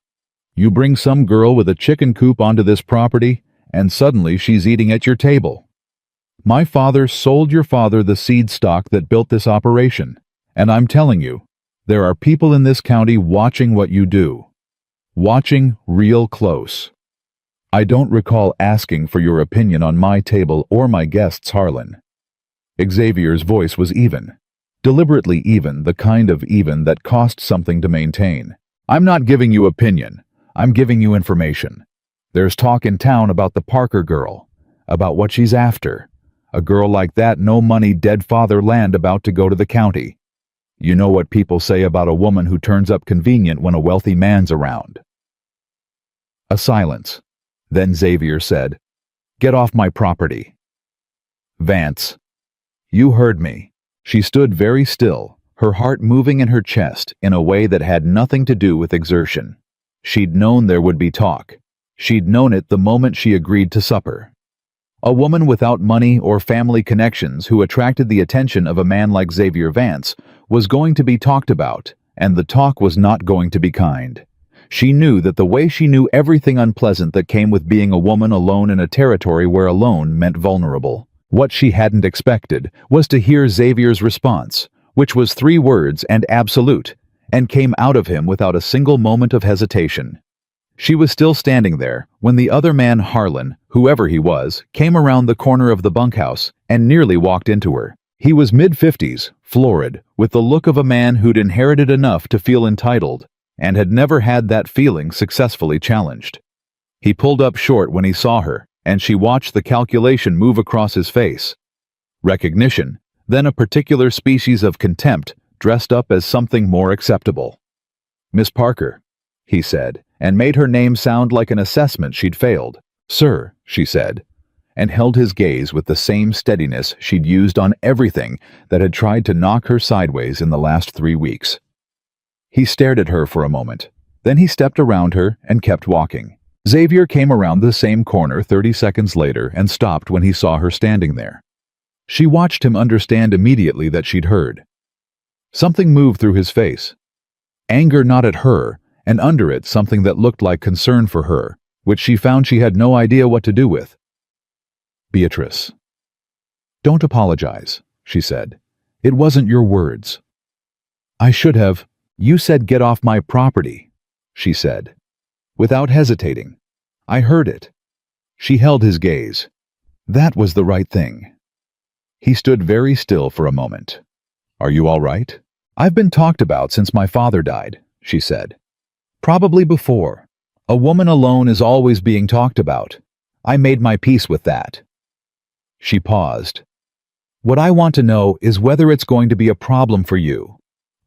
[SPEAKER 1] You bring some girl with a chicken coop onto this property, and suddenly she's eating at your table. My father sold your father the seed stock that built this operation, and I'm telling you, there are people in this county watching what you do. Watching real close. I don't recall asking for your opinion on my table or my guests, Harlan." Xavier's voice was even. Deliberately even, the kind of even that cost something to maintain. "I'm not giving you opinion. I'm giving you information. There's talk in town about the Parker girl, about what she's after. A girl like that, no money, dead father land about to go to the county. You know what people say about a woman who turns up convenient when a wealthy man's around." A silence. Then Xavier said, "Get off my property." "Vance." "You heard me." She stood very still, her heart moving in her chest in a way that had nothing to do with exertion. She'd known there would be talk. She'd known it the moment she agreed to supper. A woman without money or family connections who attracted the attention of a man like Xavier Vance was going to be talked about, and the talk was not going to be kind. She knew that the way she knew everything unpleasant that came with being a woman alone in a territory where alone meant vulnerable. What she hadn't expected was to hear Xavier's response, which was 3 words and absolute, and came out of him without a single moment of hesitation. She was still standing there when the other man, Harlan, whoever he was, came around the corner of the bunkhouse and nearly walked into her. He was mid-50s, florid, with the look of a man who'd inherited enough to feel entitled, and had never had that feeling successfully challenged. He pulled up short when he saw her, and she watched the calculation move across his face. Recognition, then a particular species of contempt dressed up as something more acceptable. "Miss Parker," he said, and made her name sound like an assessment she'd failed. "Sir," she said, and held his gaze with the same steadiness she'd used on everything that had tried to knock her sideways in the last 3 weeks. He stared at her for a moment. Then he stepped around her and kept walking. Xavier came around the same corner 30 seconds later and stopped when he saw her standing there. She watched him understand immediately that she'd heard. Something moved through his face. Anger not at her, and under it something that looked like concern for her, which she found she had no idea what to do with. "Beatrice." "Don't apologize," she said. "It wasn't your words." "I should have. You said get off my property," she said. Without hesitating. "I heard it." She held his gaze. "That was the right thing." He stood very still for a moment. "Are you all right?" "I've been talked about since my father died," she said. "Probably before. A woman alone is always being talked about. I made my peace with that." She paused. "What I want to know is whether it's going to be a problem for you.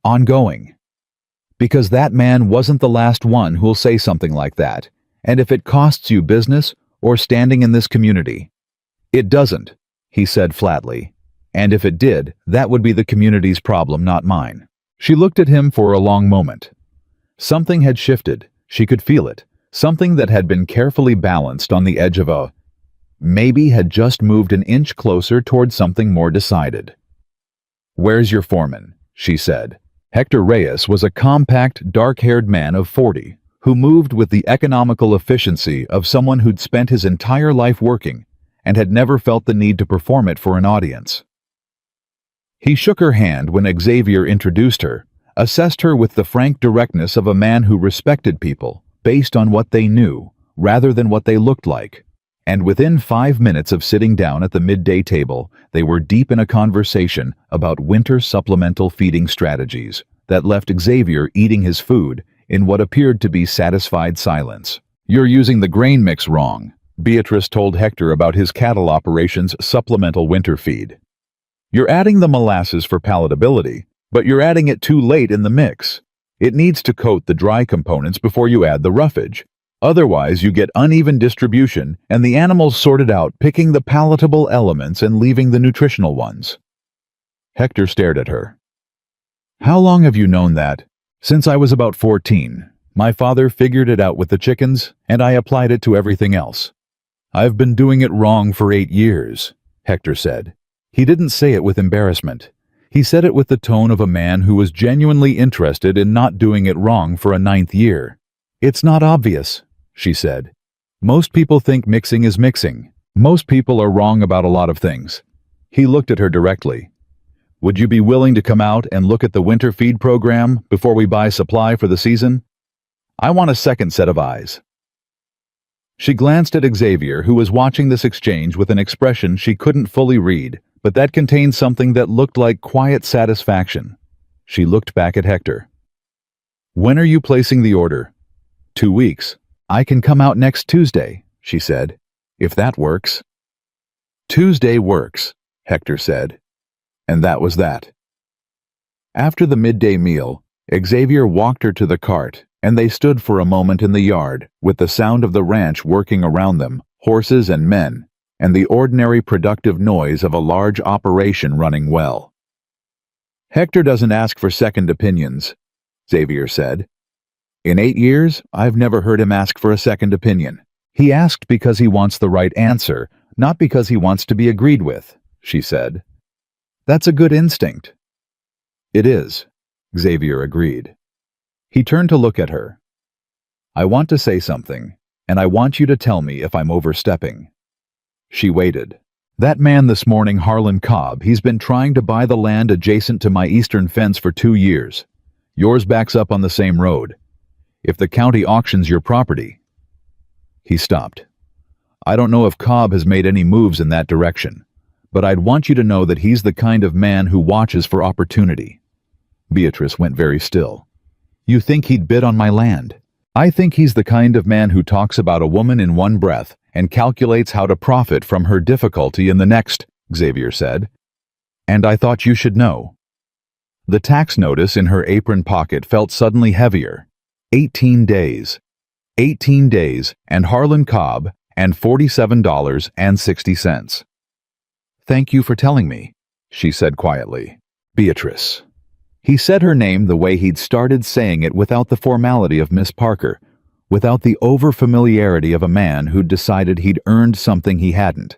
[SPEAKER 1] Ongoing. Because that man wasn't the last one who'll say something like that, and if it costs you business or standing in this community." "It doesn't," he said flatly. "And if it did, that would be the community's problem, not mine." She looked at him for a long moment. Something had shifted. She could feel it. Something that had been carefully balanced on the edge of a maybe had just moved an inch closer toward something more decided. "Where's your foreman?" she said. Hector Reyes was a compact, dark-haired man of 40, who moved with the economical efficiency of someone who'd spent his entire life working and had never felt the need to perform it for an audience. He shook her hand when Xavier introduced her, assessed her with the frank directness of a man who respected people based on what they knew rather than what they looked like, and within 5 minutes of sitting down at the midday table, they were deep in a conversation about winter supplemental feeding strategies that left Xavier eating his food in what appeared to be satisfied silence. "You're using the grain mix wrong," Beatrice told Hector about his cattle operation's supplemental winter feed. "You're adding the molasses for palatability, but you're adding it too late in the mix. It needs to coat the dry components before you add the roughage. Otherwise, you get uneven distribution and the animals sorted out, picking the palatable elements and leaving the nutritional ones." Hector stared at her. "How long have you known that?" "Since I was about 14. My father figured it out with the chickens, and I applied it to everything else." "I've been doing it wrong for 8 years, Hector said. He didn't say it with embarrassment. He said it with the tone of a man who was genuinely interested in not doing it wrong for a 9th year. "It's not obvious," she said. "Most people think mixing is mixing. Most people are wrong about a lot of things." He looked at her directly. "Would you be willing to come out and look at the winter feed program before we buy supply for the season? I want a second set of eyes." She glanced at Xavier, who was watching this exchange with an expression she couldn't fully read, but that contained something that looked like quiet satisfaction. She looked back at Hector. "When are you placing the order?" 2 weeks. "I can come out next Tuesday," she said, "if that works." "Tuesday works," Hector said. And that was that. After the midday meal, Xavier walked her to the cart, and they stood for a moment in the yard, with the sound of the ranch working around them, horses and men, and the ordinary productive noise of a large operation running well. "Hector doesn't ask for second opinions," Xavier said. "In 8 years, I've never heard him ask for a second opinion. He asked because he wants the right answer, not because he wants to be agreed with," she said. "That's a good instinct." "It is," Xavier agreed. He turned to look at her. "I want to say something, and I want you to tell me if I'm overstepping." She waited. "That man this morning, Harlan Cobb, he's been trying to buy the land adjacent to my eastern fence for 2 years. Yours backs up on the same road. If the county auctions your property—" He stopped. "I don't know if Cobb has made any moves in that direction, but I'd want you to know that he's the kind of man who watches for opportunity." Beatrice went very still. You think he'd bid on my land? I think he's the kind of man who talks about a woman in one breath and calculates how to profit from her difficulty in the next, Xavier said. And I thought you should know. The tax notice in her apron pocket felt suddenly heavier. 18 days. 18 days, and Harlan Cobb, and $47.60. Thank you for telling me, she said quietly. Beatrice. He said her name the way he'd started saying it, without the formality of Miss Parker, without the over-familiarity of a man who'd decided he'd earned something he hadn't.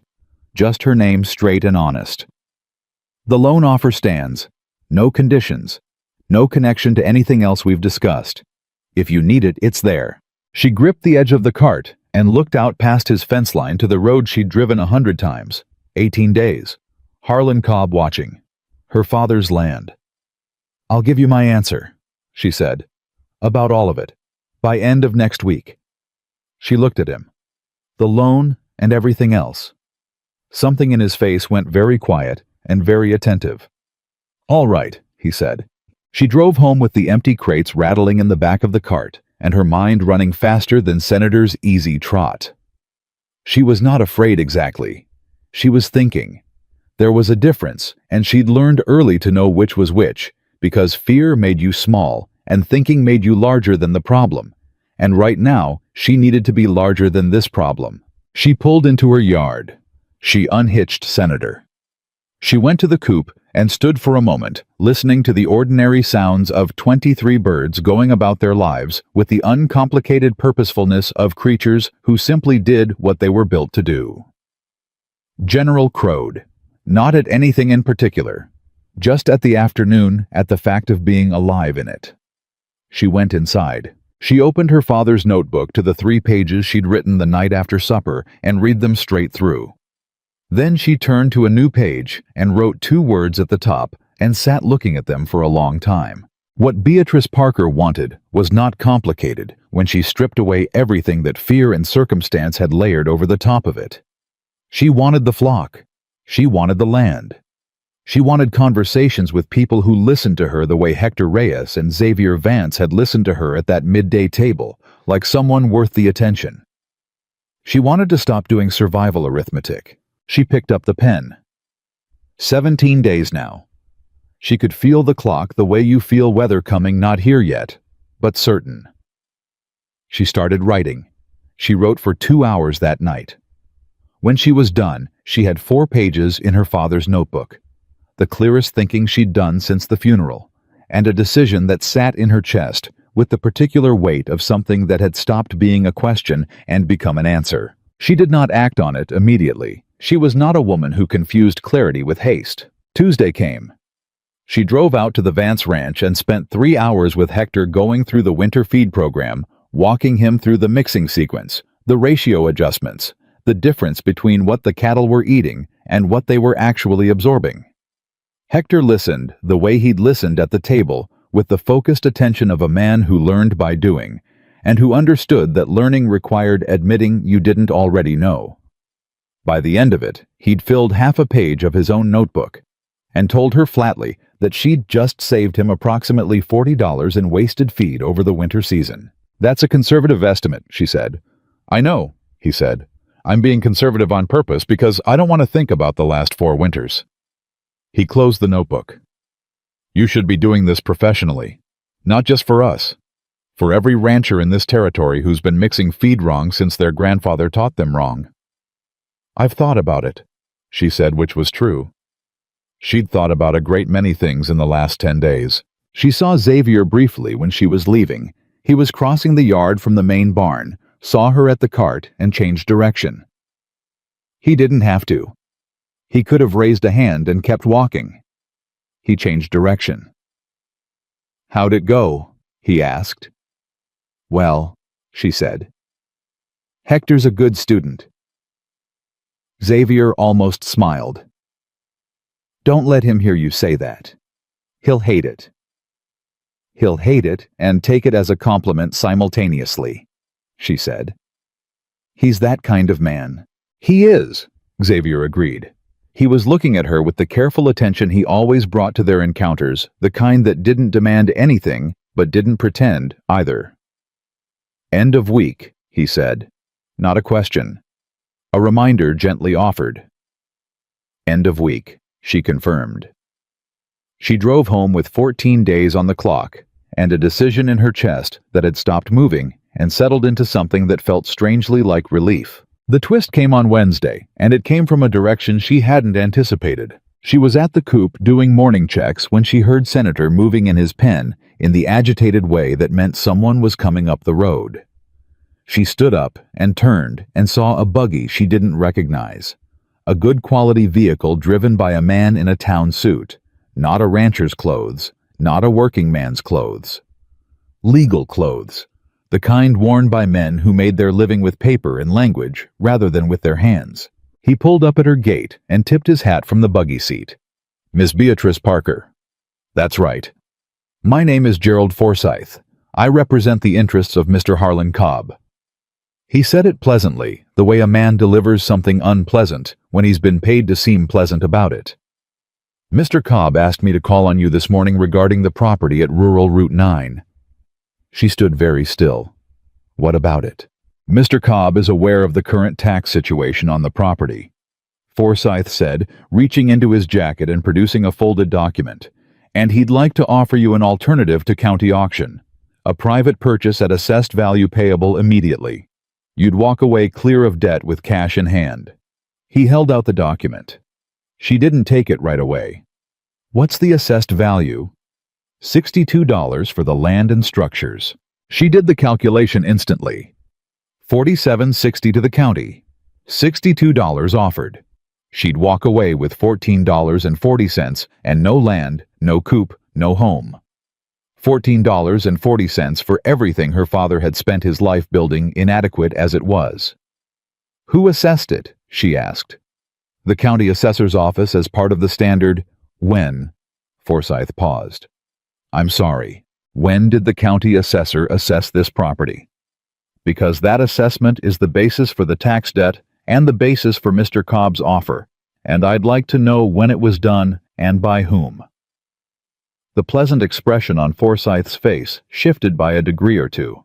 [SPEAKER 1] Just her name, straight and honest. The loan offer stands. No conditions. No connection to anything else we've discussed. If you need it, it's there. She gripped the edge of the cart and looked out past his fence line to the road she'd driven 100 times. 18 days. Harlan Cobb watching. Her father's land. I'll give you my answer, she said. About all of it. By end of next week. She looked at him. The loan and everything else. Something in his face went very quiet and very attentive. All right, he said. She drove home with the empty crates rattling in the back of the cart, and her mind running faster than Senator's easy trot. She was not afraid exactly. She was thinking. There was a difference, and she'd learned early to know which was which, because fear made you small, and thinking made you larger than the problem. And right now, she needed to be larger than this problem. She pulled into her yard. She unhitched Senator. She went to the coop and stood for a moment, listening to the ordinary sounds of 23 birds going about their lives with the uncomplicated purposefulness of creatures who simply did what they were built to do. General crowed, not at anything in particular, just at the afternoon, at the fact of being alive in it. She went inside. She opened her father's notebook to the 3 pages she'd written the night after supper and read them straight through. Then she turned to a new page and wrote 2 words at the top and sat looking at them for a long time. What Beatrice Parker wanted was not complicated when she stripped away everything that fear and circumstance had layered over the top of it. She wanted the flock. She wanted the land. She wanted conversations with people who listened to her the way Hector Reyes and Xavier Vance had listened to her at that midday table, like someone worth the attention. She wanted to stop doing survival arithmetic. She picked up the pen. 17 days now. She could feel the clock the way you feel weather coming, not here yet, but certain. She started writing. She wrote for 2 hours that night. When she was done, she had 4 pages in her father's notebook, the clearest thinking she'd done since the funeral, and a decision that sat in her chest with the particular weight of something that had stopped being a question and become an answer. She did not act on it immediately. She was not a woman who confused clarity with haste. Tuesday came. She drove out to the Vance Ranch and spent 3 hours with Hector going through the winter feed program, walking him through the mixing sequence, the ratio adjustments, the difference between what the cattle were eating and what they were actually absorbing. Hector listened the way he'd listened at the table, with the focused attention of a man who learned by doing, and who understood that learning required admitting you didn't already know. By the end of it, he'd filled half a page of his own notebook, and told her flatly that she'd just saved him approximately $40 in wasted feed over the winter season. That's a conservative estimate, she said. I know, he said. I'm being conservative on purpose because I don't want to think about the last 4 winters. He closed the notebook. You should be doing this professionally, not just for us. For every rancher in this territory who's been mixing feed wrong since their grandfather taught them wrong. I've thought about it, she said, which was true. She'd thought about a great many things in the last 10 days. She saw Xavier briefly when she was leaving. He was crossing the yard from the main barn, saw her at the cart, and changed direction. He didn't have to. He could have raised a hand and kept walking. He changed direction. How'd it go? He asked. Well, she said. Hector's a good student. Xavier almost smiled. Don't let him hear you say that. He'll hate it. He'll hate it and take it as a compliment simultaneously, she said. He's that kind of man. He is, Xavier agreed. He was looking at her with the careful attention he always brought to their encounters, the kind that didn't demand anything but didn't pretend either. "End of week," he said. Not a question. A reminder gently offered. "End of week," she confirmed. She drove home with 14 days on the clock and a decision in her chest that had stopped moving and settled into something that felt strangely like relief. The twist came on Wednesday, and it came from a direction she hadn't anticipated. She was at the coop doing morning checks when she heard Senator moving in his pen in the agitated way that meant someone was coming up the road. She stood up and turned and saw a buggy she didn't recognize. A good quality vehicle driven by a man in a town suit, not a rancher's clothes, not a working man's clothes. Legal clothes, the kind worn by men who made their living with paper and language rather than with their hands. He pulled up at her gate and tipped his hat from the buggy seat. "Miss Beatrice Parker." "That's right. My name is Gerald Forsyth. I represent the interests of Mr. Harlan Cobb." He said it pleasantly, the way a man delivers something unpleasant when he's been paid to seem pleasant about it. "Mr. Cobb asked me to call on you this morning regarding the property at rural Route 9. She stood very still. "What about it?" "Mr. Cobb is aware of the current tax situation on the property," Forsyth said, reaching into his jacket and producing a folded document, "and he'd like to offer you an alternative to county auction, a private purchase at assessed value payable immediately. You'd walk away clear of debt with cash in hand." He held out the document. She didn't take it right away. "What's the assessed value?" $62 for the land and structures. She did the calculation instantly. $47.60 to the county. $62 offered. She'd walk away with $14.40 and no land, no coop, no home. $14.40 for everything her father had spent his life building, inadequate as it was. "Who assessed it?" she asked. "The county assessor's office as part of the standard." "When?" Forsyth paused. "I'm sorry. When did the county assessor assess this property?" "Because that assessment is the basis for the tax debt and the basis for Mr. Cobb's offer, and I'd like to know when it was done and by whom." The pleasant expression on Forsyth's face shifted by a degree or two.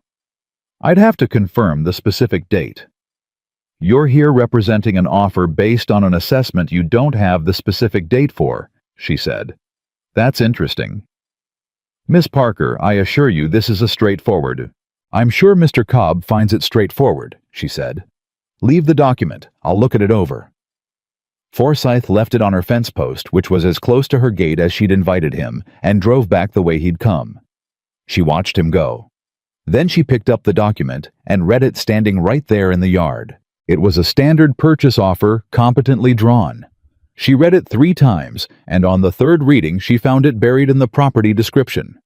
[SPEAKER 1] "I'd have to confirm the specific date." "You're here representing an offer based on an assessment you don't have the specific date for," she said. "That's interesting." "Miss Parker, I assure you this is a straightforward." "I'm sure Mr. Cobb finds it straightforward," she said. "Leave the document. I'll look at it over." Forsyth left it on her fence post, which was as close to her gate as she'd invited him, and drove back the way he'd come. She watched him go. Then she picked up the document and read it standing right there in the yard. It was a standard purchase offer, competently drawn. She read it 3 times, and on the third reading she found it buried in the property description.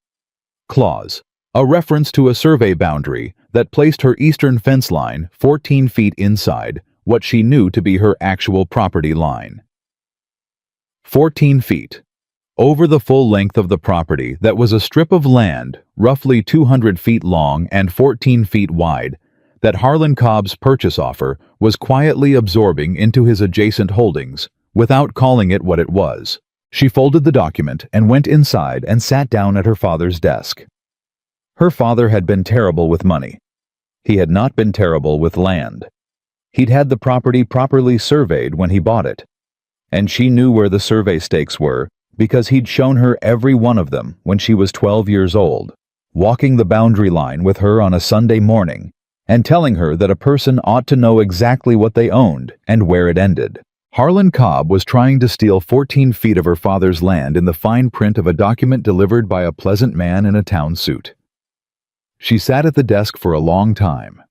[SPEAKER 1] Clause: a reference to a survey boundary that placed her eastern fence line 14 feet inside what she knew to be her actual property line. 14 feet. Over the full length of the property that was a strip of land, roughly 200 feet long and 14 feet wide, that Harlan Cobb's purchase offer was quietly absorbing into his adjacent holdings, without calling it what it was. She folded the document and went inside and sat down at her father's desk. Her father had been terrible with money. He had not been terrible with land. He'd had the property properly surveyed when he bought it, and she knew where the survey stakes were because he'd shown her every one of them when she was 12 years old, walking the boundary line with her on a Sunday morning and telling her that a person ought to know exactly what they owned and where it ended. Harlan Cobb was trying to steal 14 feet of her father's land in the fine print of a document delivered by a pleasant man in a town suit. She sat at the desk for a long time.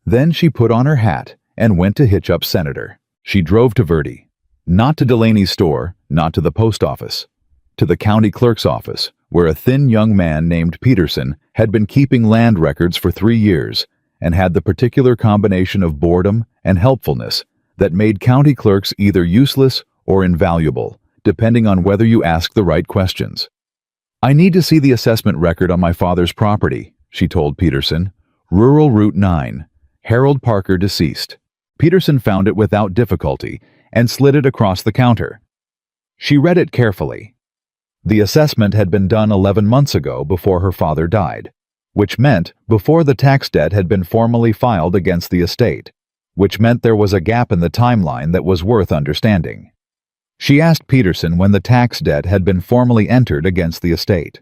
[SPEAKER 1] Then she put on her hat and went to hitch up Senator. She drove to Verde. Not to Delaney's store, not to the post office. To the county clerk's office, where a thin young man named Peterson had been keeping land records for 3 years and had the particular combination of boredom and helpfulness that made county clerks either useless or invaluable, depending on whether you ask the right questions. "I need to see the assessment record on my father's property," she told Peterson. "Rural Route 9, Harold Parker deceased." Peterson found it without difficulty and slid it across the counter. She read it carefully. The assessment had been done 11 months ago before her father died, which meant before the tax debt had been formally filed against the estate, which meant there was a gap in the timeline that was worth understanding. She asked Peterson when the tax debt had been formally entered against the estate.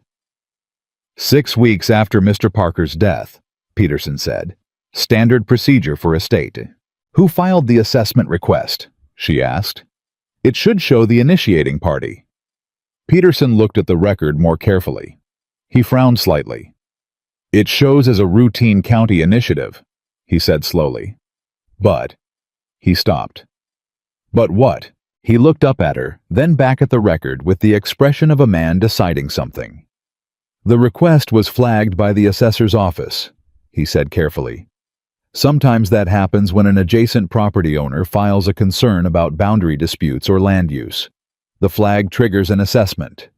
[SPEAKER 1] 6 weeks after Mr. Parker's death, Peterson said. Standard procedure for estate. Who filed the assessment request? She asked. It should show the initiating party. Peterson looked at the record more carefully. He frowned slightly. It shows as a routine county initiative, he said slowly. But, he stopped. But what? He looked up at her, then back at the record with the expression of a man deciding something. The request was flagged by the assessor's office, he said carefully. Sometimes that happens when an adjacent property owner files a concern about boundary disputes or land use. The flag triggers an assessment.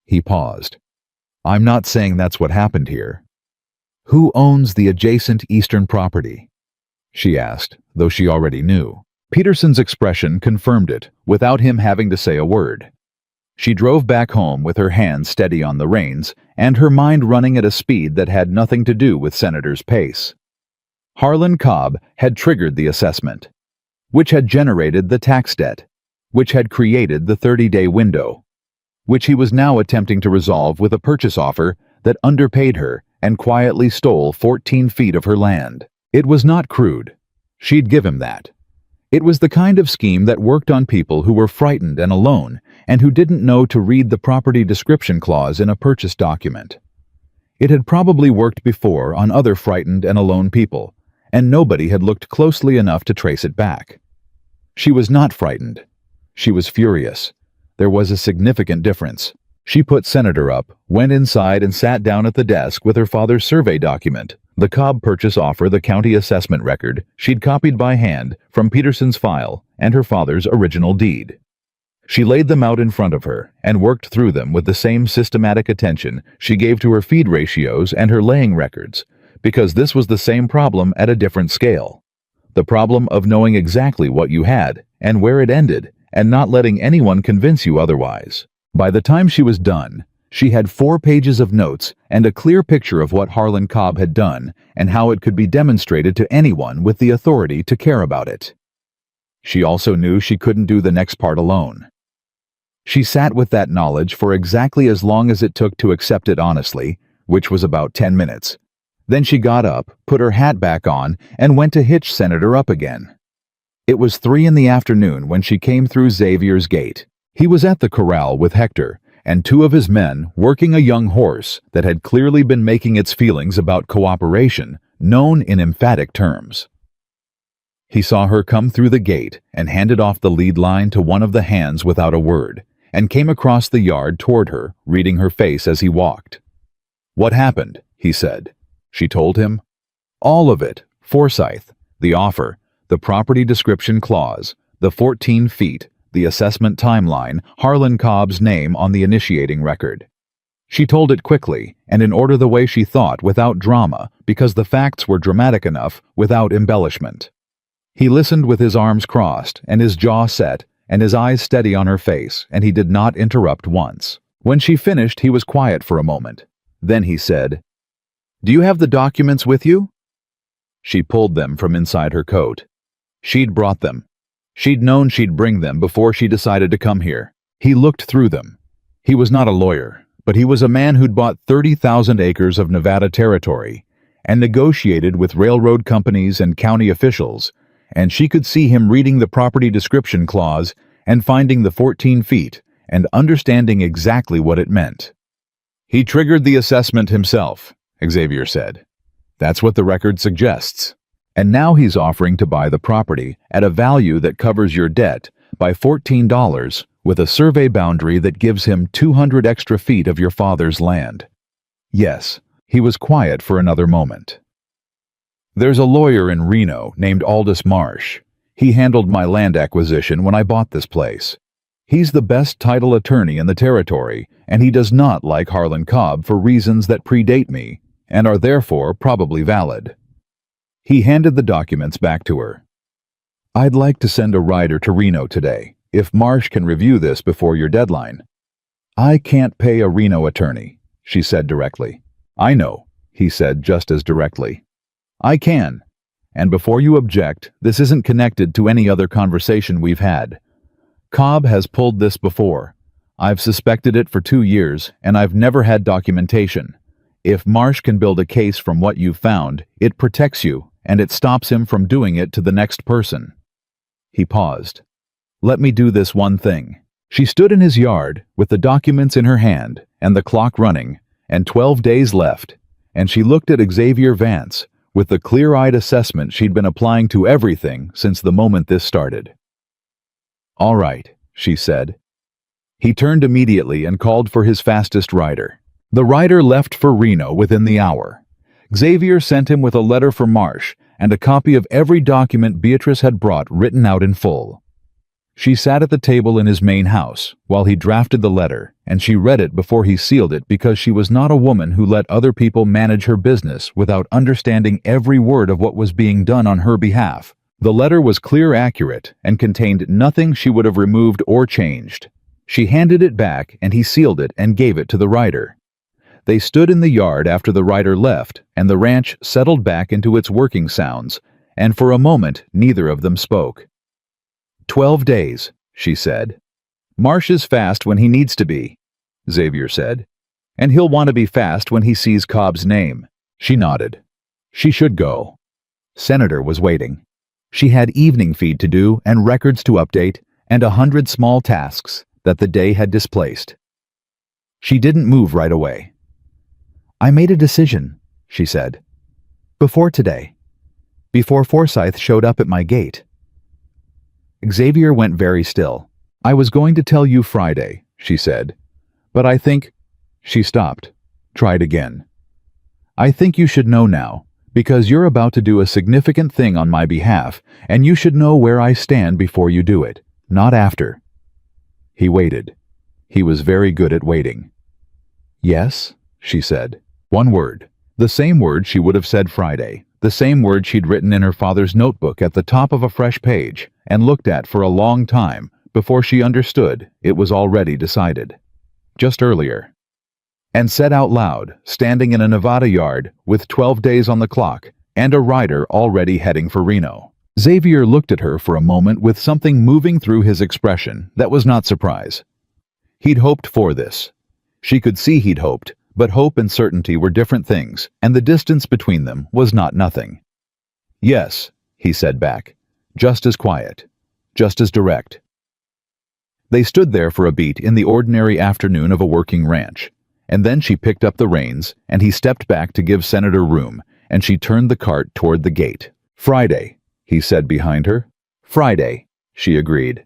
[SPEAKER 1] He paused. I'm not saying that's what happened here. Who owns the adjacent eastern property? She asked, though she already knew. Peterson's expression confirmed it, without him having to say a word. She drove back home with her hands steady on the reins and her mind running at a speed that had nothing to do with Senator's pace. Harlan Cobb had triggered the assessment, which had generated the tax debt, which had created the 30-day window, which he was now attempting to resolve with a purchase offer that underpaid her and quietly stole 14 feet of her land. It was not crude. She'd give him that. It was the kind of scheme that worked on people who were frightened and alone and who didn't know to read the property description clause in a purchase document. It had probably worked before on other frightened and alone people, and nobody had looked closely enough to trace it back. She was not frightened. She was furious. There was a significant difference. She put Senator up, went inside and sat down at the desk with her father's survey document, the Cobb purchase offer, the county assessment record she'd copied by hand from Peterson's file, and her father's original deed. She laid them out in front of her and worked through them with the same systematic attention she gave to her feed ratios and her laying records, because this was the same problem at a different scale. The problem of knowing exactly what you had and where it ended and not letting anyone convince you otherwise. By the time she was done, she had 4 pages of notes and a clear picture of what Harlan Cobb had done and how it could be demonstrated to anyone with the authority to care about it. She also knew she couldn't do the next part alone. She sat with that knowledge for exactly as long as it took to accept it honestly, which was about 10 minutes. Then she got up, put her hat back on, and went to hitch Senator up again. It was 3 in the afternoon when she came through Xavier's gate. He was at the corral with Hector and 2 of his men working a young horse that had clearly been making its feelings about cooperation known in emphatic terms. He saw her come through the gate and handed off the lead line to one of the hands without a word, and came across the yard toward her, reading her face as he walked. What happened? He said. She told him. All of it, Forsyth, the offer, the property description clause, the 14 feet, the assessment timeline, Harlan Cobb's name on the initiating record. She told it quickly and in order the way she thought, without drama, because the facts were dramatic enough without embellishment. He listened with his arms crossed and his jaw set and his eyes steady on her face, and he did not interrupt once. When she finished, he was quiet for a moment. Then he said, "Do you have the documents with you?" She pulled them from inside her coat. She'd brought them. She'd known she'd bring them before she decided to come here. He looked through them. He was not a lawyer, but he was a man who'd bought 30,000 acres of Nevada territory and negotiated with railroad companies and county officials, and she could see him reading the property description clause and finding the 14 feet and understanding exactly what it meant. He triggered the assessment himself, Xavier said. That's what the record suggests. And now he's offering to buy the property at a value that covers your debt by $14 with a survey boundary that gives him 200 extra feet of your father's land. Yes, he was quiet for another moment. There's a lawyer in Reno named Aldous Marsh. He handled my land acquisition when I bought this place. He's the best title attorney in the territory, and he does not like Harlan Cobb for reasons that predate me and are therefore probably valid. He handed the documents back to her. I'd like to send a rider to Reno today, if Marsh can review this before your deadline. "I can't pay a Reno attorney," she said directly. "I know," he said just as directly. "I can. And before you object, this isn't connected to any other conversation we've had. Cobb has pulled this before. I've suspected it for 2 years, and I've never had documentation. If Marsh can build a case from what you've found, it protects you, and it stops him from doing it to the next person." He paused. "Let me do this one thing." She stood in his yard, with the documents in her hand, and the clock running, and 12 days left, and she looked at Xavier Vance, with the clear-eyed assessment she'd been applying to everything since the moment this started. "All right," she said. He turned immediately and called for his fastest rider. The rider left for Reno within the hour. Xavier sent him with a letter for Marsh and a copy of every document Beatrice had brought written out in full. She sat at the table in his main house while he drafted the letter, and she read it before he sealed it because she was not a woman who let other people manage her business without understanding every word of what was being done on her behalf. The letter was clear, accurate, and contained nothing she would have removed or changed. She handed it back, and he sealed it and gave it to the rider. They stood in the yard after the rider left, and the ranch settled back into its working sounds, and for a moment neither of them spoke. 12 days, she said. "Marsh is fast when he needs to be," Xavier said. "And he'll want to be fast when he sees Cobb's name." She nodded. She should go. Senator was waiting. She had evening feed to do and records to update and 100 small tasks that the day had displaced. She didn't move right away. "I made a decision," she said. "Before today. Before Forsyth showed up at my gate." Xavier went very still. "I was going to tell you Friday," she said. "But I think—" She stopped. Tried again. "I think you should know now, because you're about to do a significant thing on my behalf, and you should know where I stand before you do it, not after." He waited. He was very good at waiting. "Yes," she said. One word. The same word she would have said Friday. The same word she'd written in her father's notebook at the top of a fresh page and looked at for a long time before she understood it was already decided. Just earlier. And said out loud, standing in a Nevada yard with 12 days on the clock and a rider already heading for Reno. Xavier looked at her for a moment with something moving through his expression that was not surprise. He'd hoped for this. She could see he'd hoped, but hope and certainty were different things, and the distance between them was not nothing. "Yes," he said back, just as quiet, just as direct. They stood there for a beat in the ordinary afternoon of a working ranch, and then she picked up the reins, and he stepped back to give Senator room, and she turned the cart toward the gate. "Friday," he said behind her. "Friday," she agreed.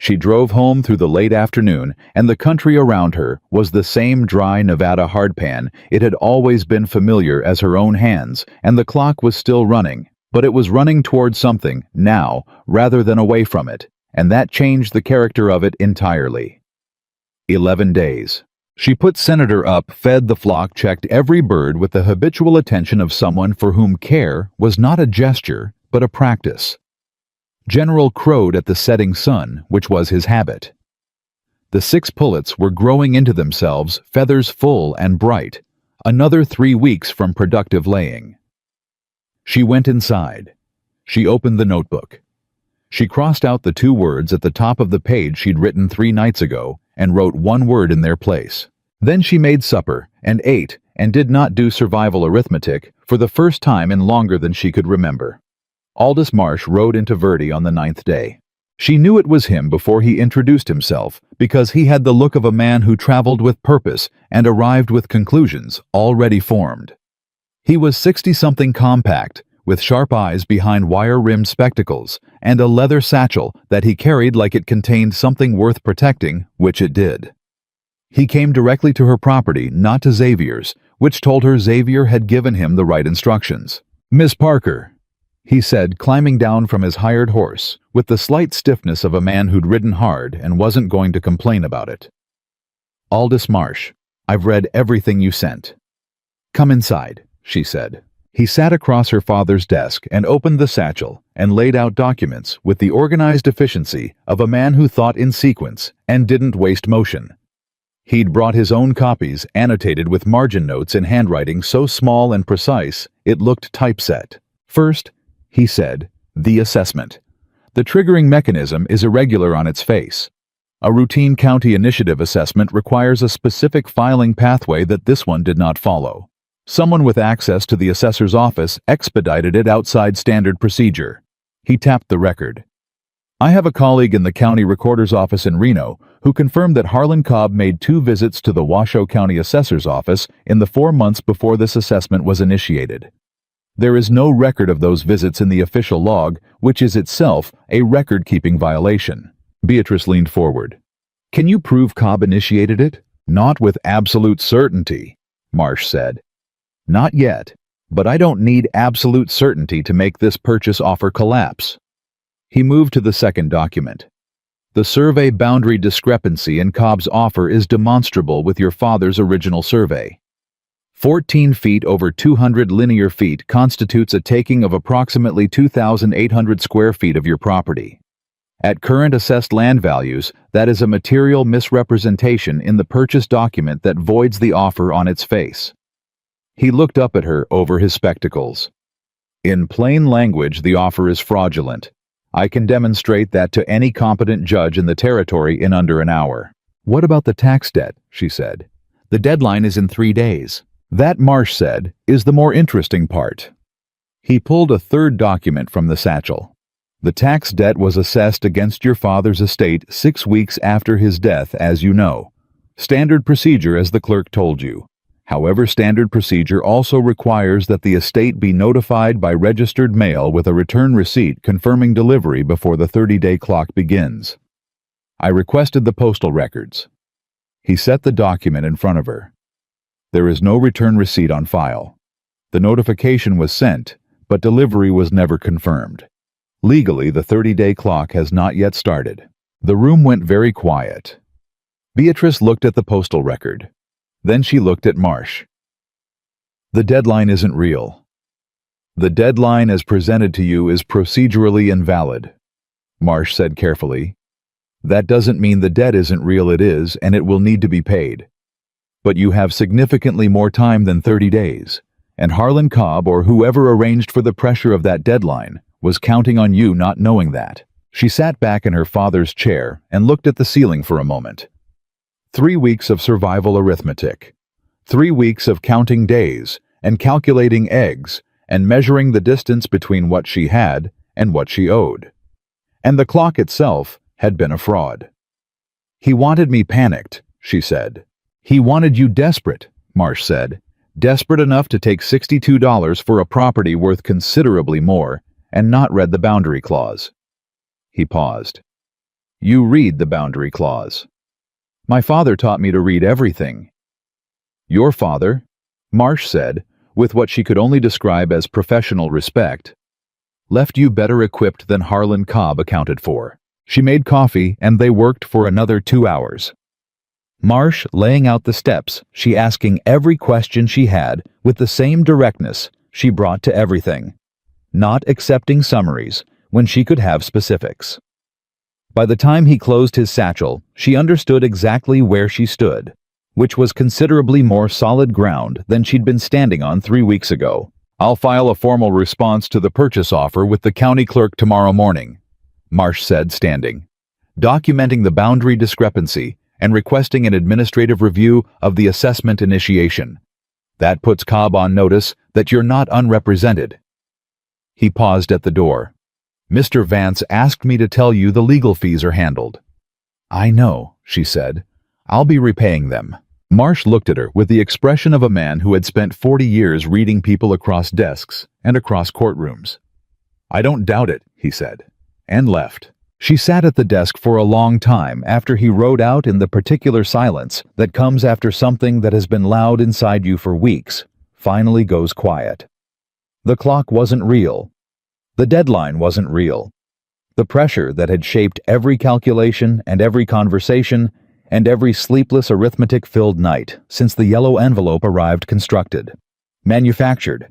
[SPEAKER 1] She drove home through the late afternoon, and the country around her was the same dry Nevada hardpan it had always been familiar as her own hands, and the clock was still running, but it was running toward something now rather than away from it, and that changed the character of it entirely. 11 days. She put Senator up, fed the flock, checked every bird with the habitual attention of someone for whom care was not a gesture, but a practice. General crowed at the setting sun, which was his habit. The 6 pullets were growing into themselves, feathers full and bright, another 3 weeks from productive laying. She went inside. She opened the notebook. She crossed out the 2 words at the top of the page she'd written 3 nights ago and wrote 1 word in their place. Then she made supper and ate and did not do survival arithmetic for the first time in longer than she could remember. Aldous Marsh rode into Verde on the 9th day. She knew it was him before he introduced himself, because he had the look of a man who traveled with purpose and arrived with conclusions already formed. He was 60-something, compact, with sharp eyes behind wire-rimmed spectacles, and a leather satchel that he carried like it contained something worth protecting, which it did. He came directly to her property, not to Xavier's, which told her Xavier had given him the right instructions. "Miss Parker," he said, climbing down from his hired horse, with the slight stiffness of a man who'd ridden hard and wasn't going to complain about it. "Aldous Marsh, I've read everything you sent." "Come inside," she said. He sat across her father's desk and opened the satchel and laid out documents with the organized efficiency of a man who thought in sequence and didn't waste motion. He'd brought his own copies, annotated with margin notes in handwriting so small and precise it looked typeset. First, he said, the assessment. The triggering mechanism is irregular on its face. A routine county initiative assessment requires a specific filing pathway that this one did not follow. Someone with access to the assessor's office expedited it outside standard procedure. He tapped the record. I have a colleague in the county recorder's office in Reno who confirmed that Harlan Cobb made 2 visits to the Washoe County Assessor's office in the 4 months before this assessment was initiated. There is no record of those visits in the official log, which is itself a record-keeping violation. Beatrice leaned forward. Can you prove Cobb initiated it? Not with absolute certainty, Marsh said. Not yet, but I don't need absolute certainty to make this purchase offer collapse. He moved to the second document. The survey boundary discrepancy in Cobb's offer is demonstrable with your father's original survey. 14 feet over 200 linear feet constitutes a taking of approximately 2,800 square feet of your property. At current assessed land values, that is a material misrepresentation in the purchase document that voids the offer on its face. He looked up at her over his spectacles. In plain language, the offer is fraudulent. I can demonstrate that to any competent judge in the territory in under an hour. What about the tax debt? She said. The deadline is in 3 days. That, Marsh said, is the more interesting part. He pulled a third document from the satchel. The tax debt was assessed against your father's estate 6 weeks after his death, as you know. Standard procedure, as the clerk told you. However, standard procedure also requires that the estate be notified by registered mail with a return receipt confirming delivery before the 30-day clock begins. I requested the postal records. He set the document in front of her. There is no return receipt on file. The notification was sent, but delivery was never confirmed. Legally, the 30-day clock has not yet started. The room went very quiet. Beatrice looked at the postal record. Then she looked at Marsh. The deadline isn't real. The deadline as presented to you is procedurally invalid, Marsh said carefully. That doesn't mean the debt isn't real. It is, and it will need to be paid. But you have significantly more time than 30 days, and Harlan Cobb, or whoever arranged for the pressure of that deadline, was counting on you not knowing that. She sat back in her father's chair and looked at the ceiling for a moment. 3 weeks of survival arithmetic. 3 weeks of counting days and calculating eggs and measuring the distance between what she had and what she owed. And the clock itself had been a fraud. He wanted me panicked, she said. He wanted you desperate, Marsh said. Desperate enough to take $62 for a property worth considerably more and not read the boundary clause. He paused. You read the boundary clause. My father taught me to read everything. Your father, Marsh said, with what she could only describe as professional respect, left you better equipped than Harlan Cobb accounted for. She made coffee and they worked for another 2 hours. Marsh laying out the steps, she asking every question she had with the same directness she brought to everything, not accepting summaries when she could have specifics. By the time he closed his satchel, she understood exactly where she stood, which was considerably more solid ground than she'd been standing on 3 weeks ago. I'll file a formal response to the purchase offer with the county clerk tomorrow morning, Marsh said, standing, documenting the boundary discrepancy and requesting an administrative review of the assessment initiation. That puts Cobb on notice that you're not unrepresented. He paused at the door. Mr. Vance asked me to tell you the legal fees are handled. I know, she said. I'll be repaying them. Marsh looked at her with the expression of a man who had spent 40 years reading people across desks and across courtrooms. I don't doubt it, he said, and left. She sat at the desk for a long time after he rode out in the particular silence that comes after something that has been loud inside you for weeks finally goes quiet. The clock wasn't real. The deadline wasn't real. The pressure that had shaped every calculation and every conversation and every sleepless arithmetic-filled night since the yellow envelope arrived constructed, manufactured,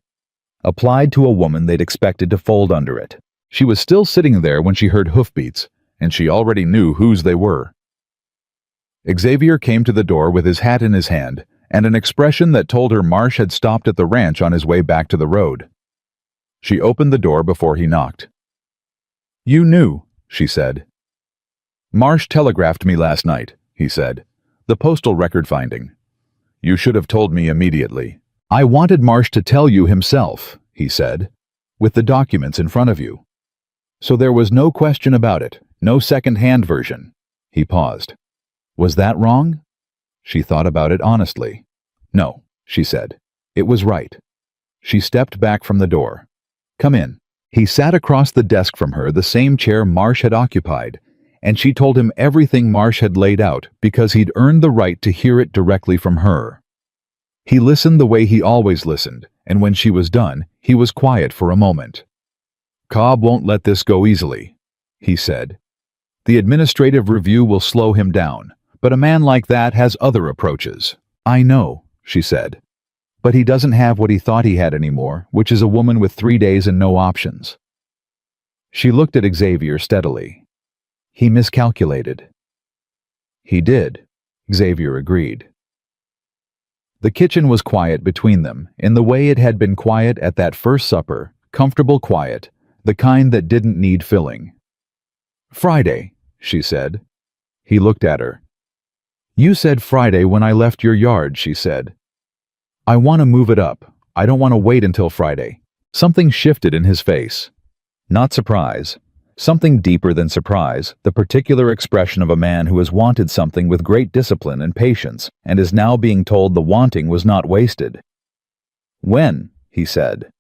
[SPEAKER 1] applied to a woman they'd expected to fold under it. She was still sitting there when she heard hoofbeats, and she already knew whose they were. Xavier came to the door with his hat in his hand and an expression that told her Marsh had stopped at the ranch on his way back to the road. She opened the door before he knocked. "You knew," she said. "Marsh telegraphed me last night," he said. "The postal record finding. You should have told me immediately." "I wanted Marsh to tell you himself," he said, "with the documents in front of you. So there was no question about it, no second-hand version." He paused. "Was that wrong?" She thought about it honestly. "No," she said. "It was right." She stepped back from the door. "Come in." He sat across the desk from her, the same chair Marsh had occupied, and she told him everything Marsh had laid out because he'd earned the right to hear it directly from her. He listened the way he always listened, and when she was done, he was quiet for a moment. "Cobb won't let this go easily," he said. "The administrative review will slow him down, but a man like that has other approaches." "I know," she said. "But he doesn't have what he thought he had anymore, which is a woman with 3 days and no options." She looked at Xavier steadily. "He miscalculated." "He did," Xavier agreed. The kitchen was quiet between them, in the way it had been quiet at that first supper, comfortable quiet, the kind that didn't need filling. "Friday," she said. He looked at her. "You said Friday when I left your yard," she said. "I want to move it up. I don't want to wait until Friday." Something shifted in his face. Not surprise. Something deeper than surprise, the particular expression of a man who has wanted something with great discipline and patience and is now being told the wanting was not wasted. "When?" he said.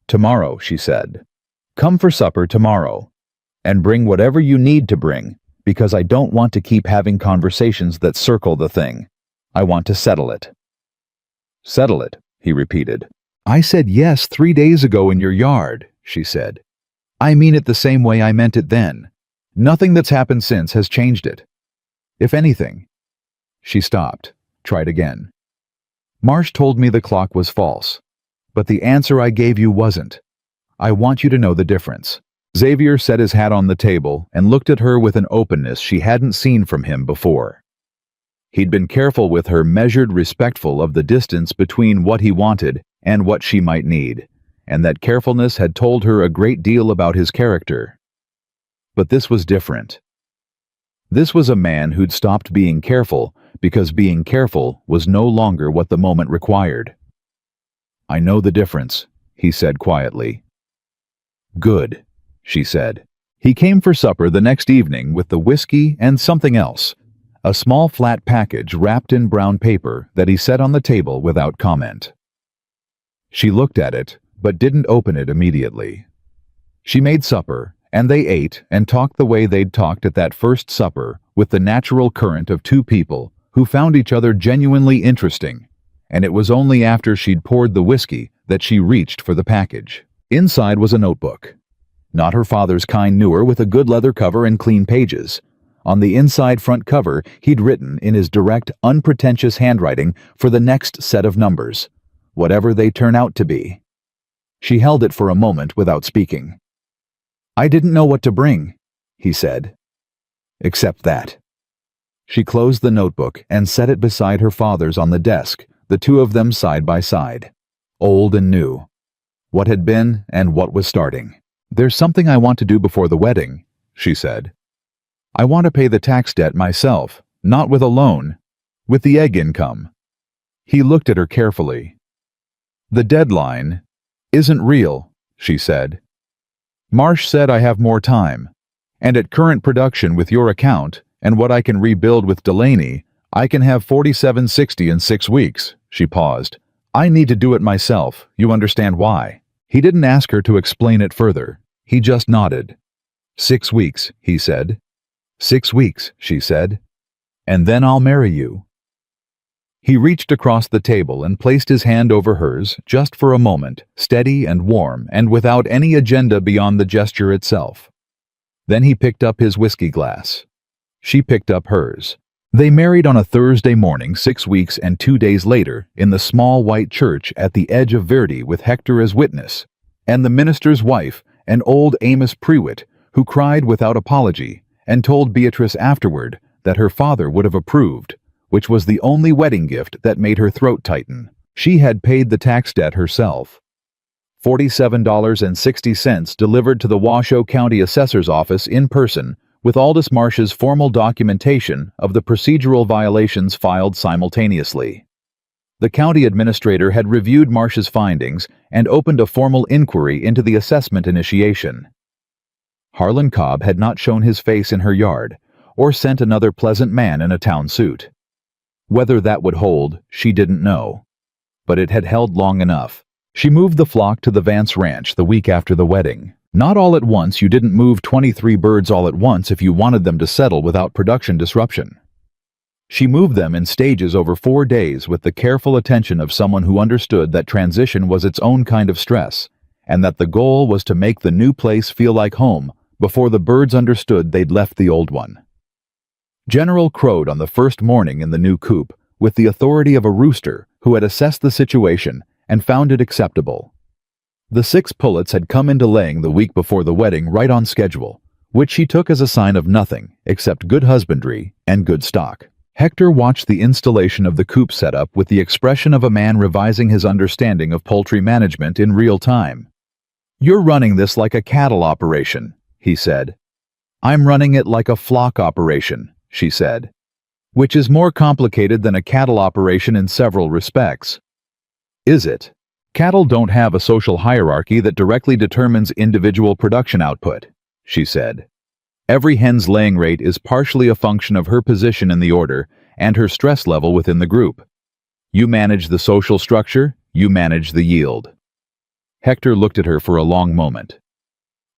[SPEAKER 1] "Tomorrow," she said. "Come for supper tomorrow. And bring whatever you need to bring, because I don't want to keep having conversations that circle the thing. I want to settle it." "Settle it," he repeated. "I said yes 3 days ago in your yard," she said. "I mean it the same way I meant it then. Nothing that's happened since has changed it. If anything." She stopped, tried again. "Marsh told me the clock was false, but the answer I gave you wasn't. I want you to know the difference." Xavier set his hat on the table and looked at her with an openness she hadn't seen from him before. He'd been careful with her, measured, respectful of the distance between what he wanted and what she might need, and that carefulness had told her a great deal about his character. But this was different. This was a man who'd stopped being careful because being careful was no longer what the moment required. "I know the difference," he said quietly. "Good," she said. He came for supper the next evening with the whiskey and something else, a small flat package wrapped in brown paper that he set on the table without comment. She looked at it, but didn't open it immediately. She made supper, and they ate and talked the way they'd talked at that first supper, with the natural current of two people who found each other genuinely interesting, and it was only after she'd poured the whiskey that she reached for the package. Inside was a notebook. Not her father's kind newer with a good leather cover and clean pages. On the inside front cover, he'd written in his direct, unpretentious handwriting for the next set of numbers, whatever they turn out to be. She held it for a moment without speaking. "I didn't know what to bring," he said. "Except that." She closed the notebook and set it beside her father's on the desk, the two of them side by side. Old and new. What had been and what was starting. "There's something I want to do before the wedding," she said. "I want to pay the tax debt myself, not with a loan, with the egg income." He looked at her carefully. "The deadline isn't real," she said. "Marsh said I have more time, and at current production with your account and what I can rebuild with Delaney, I can have 4760 in 6 weeks." She paused. "I need to do it myself. You understand why?" He didn't ask her to explain it further. He just nodded. 6 weeks, he said. 6 weeks, she said. "And then I'll marry you." He reached across the table and placed his hand over hers, just for a moment, steady and warm and without any agenda beyond the gesture itself. Then he picked up his whiskey glass. She picked up hers. They married on a Thursday morning 6 weeks and 2 days later in the small white church at the edge of Verdi with Hector as witness, and the minister's wife, an old Amos Prewitt, who cried without apology and told Beatrice afterward that her father would have approved, which was the only wedding gift that made her throat tighten. She had paid the tax debt herself. $47.60 delivered to the Washoe County Assessor's Office in person, with Aldous Marsh's formal documentation of the procedural violations filed simultaneously. The county administrator had reviewed Marsh's findings and opened a formal inquiry into the assessment initiation. Harlan Cobb had not shown his face in her yard, or sent another pleasant man in a town suit. Whether that would hold, she didn't know. But it had held long enough. She moved the flock to the Vance Ranch the week after the wedding. Not all at once. You didn't move 23 birds all at once if you wanted them to settle without production disruption. She moved them in stages over 4 days with the careful attention of someone who understood that transition was its own kind of stress, and that the goal was to make the new place feel like home before the birds understood they'd left the old one. General crowed on the first morning in the new coop with the authority of a rooster who had assessed the situation and found it acceptable. The 6 pullets had come into laying the week before the wedding right on schedule, which she took as a sign of nothing except good husbandry and good stock. Hector watched the installation of the coop setup with the expression of a man revising his understanding of poultry management in real time. "You're running this like a cattle operation," he said. "I'm running it like a flock operation," she said. "Which is more complicated than a cattle operation in several respects." "Is it?" "Cattle don't have a social hierarchy that directly determines individual production output," she said. "Every hen's laying rate is partially a function of her position in the order and her stress level within the group. You manage the social structure, you manage the yield." Hector looked at her for a long moment.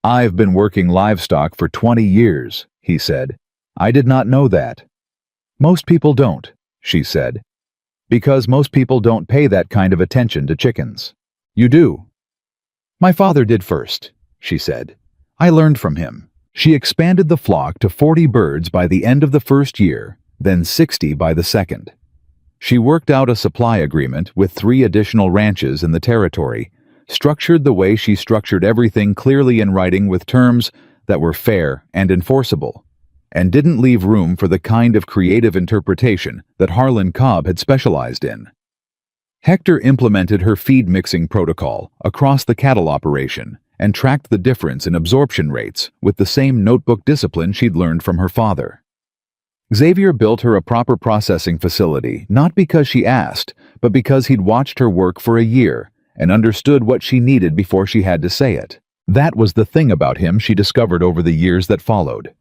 [SPEAKER 1] "I've been working livestock for 20 years, he said. "I did not know that." "Most people don't," she said. "Because most people don't pay that kind of attention to chickens." "You do." "My father did first," she said. "I learned from him." She expanded the flock to 40 birds by the end of the first year, then 60 by the second. She worked out a supply agreement with 3 additional ranches in the territory, structured the way she structured everything clearly in writing with terms that were fair and enforceable, and didn't leave room for the kind of creative interpretation that Harlan Cobb had specialized in. Hector implemented her feed mixing protocol across the cattle operation and tracked the difference in absorption rates with the same notebook discipline she'd learned from her father. Xavier built her a proper processing facility not because she asked, but because he'd watched her work for a year and understood what she needed before she had to say it. That was the thing about him she discovered over the years that followed.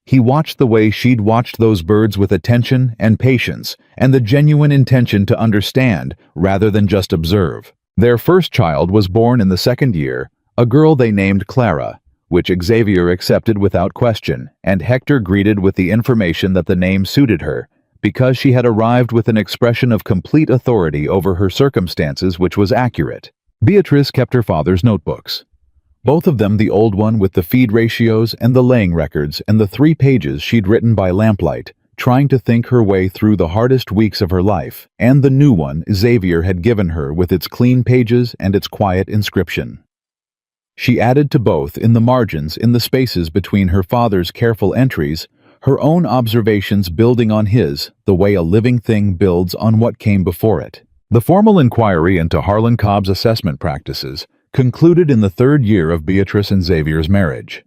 [SPEAKER 1] He watched the way she'd watched those birds with attention and patience and the genuine intention to understand rather than just observe. Their first child was born in the 2nd year, a girl they named Clara, which Xavier accepted without question, and Hector greeted with the information that the name suited her, because she had arrived with an expression of complete authority over her circumstances which was accurate. Beatrice kept her father's notebooks. Both of them, the old one with the feed ratios and the laying records and the 3 pages she'd written by lamplight, trying to think her way through the hardest weeks of her life, and the new one Xavier had given her with its clean pages and its quiet inscription. She added to both, in the margins, in the spaces between her father's careful entries, her own observations building on his, the way a living thing builds on what came before it. The formal inquiry into Harlan Cobb's assessment practices concluded in the 3rd year of Beatrice and Xavier's marriage.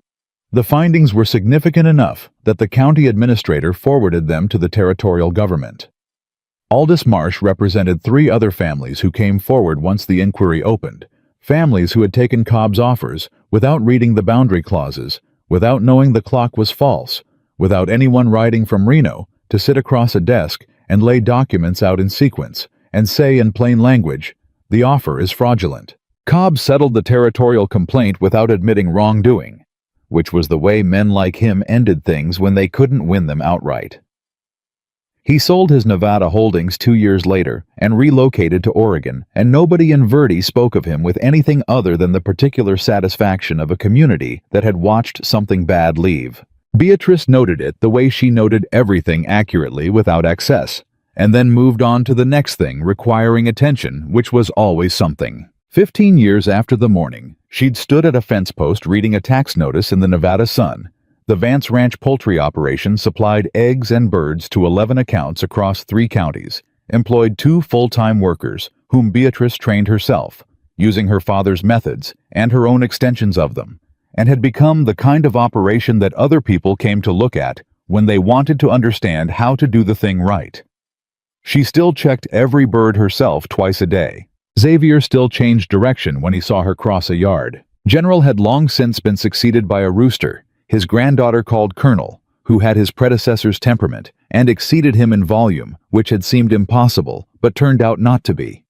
[SPEAKER 1] The findings were significant enough that the county administrator forwarded them to the territorial government. Aldous Marsh represented 3 other families who came forward once the inquiry opened, families who had taken Cobb's offers without reading the boundary clauses, without knowing the clock was false, without anyone riding from Reno to sit across a desk and lay documents out in sequence and say in plain language, "The offer is fraudulent." Cobb settled the territorial complaint without admitting wrongdoing, which was the way men like him ended things when they couldn't win them outright. He sold his Nevada holdings 2 years later and relocated to Oregon, and nobody in Verde spoke of him with anything other than the particular satisfaction of a community that had watched something bad leave. Beatrice noted it the way she noted everything accurately without excess, and then moved on to the next thing requiring attention, which was always something. 15 years after the morning, she'd stood at a fence post reading a tax notice in the Nevada Sun, The Vance Ranch poultry operation supplied eggs and birds to 11 accounts across 3 counties, employed 2 full-time workers, whom Beatrice trained herself, using her father's methods and her own extensions of them, and had become the kind of operation that other people came to look at when they wanted to understand how to do the thing right. She still checked every bird herself twice a day. Xavier still changed direction when he saw her cross a yard. General had long since been succeeded by a rooster, his granddaughter called Colonel, who had his predecessor's temperament and exceeded him in volume, which had seemed impossible, but turned out not to be.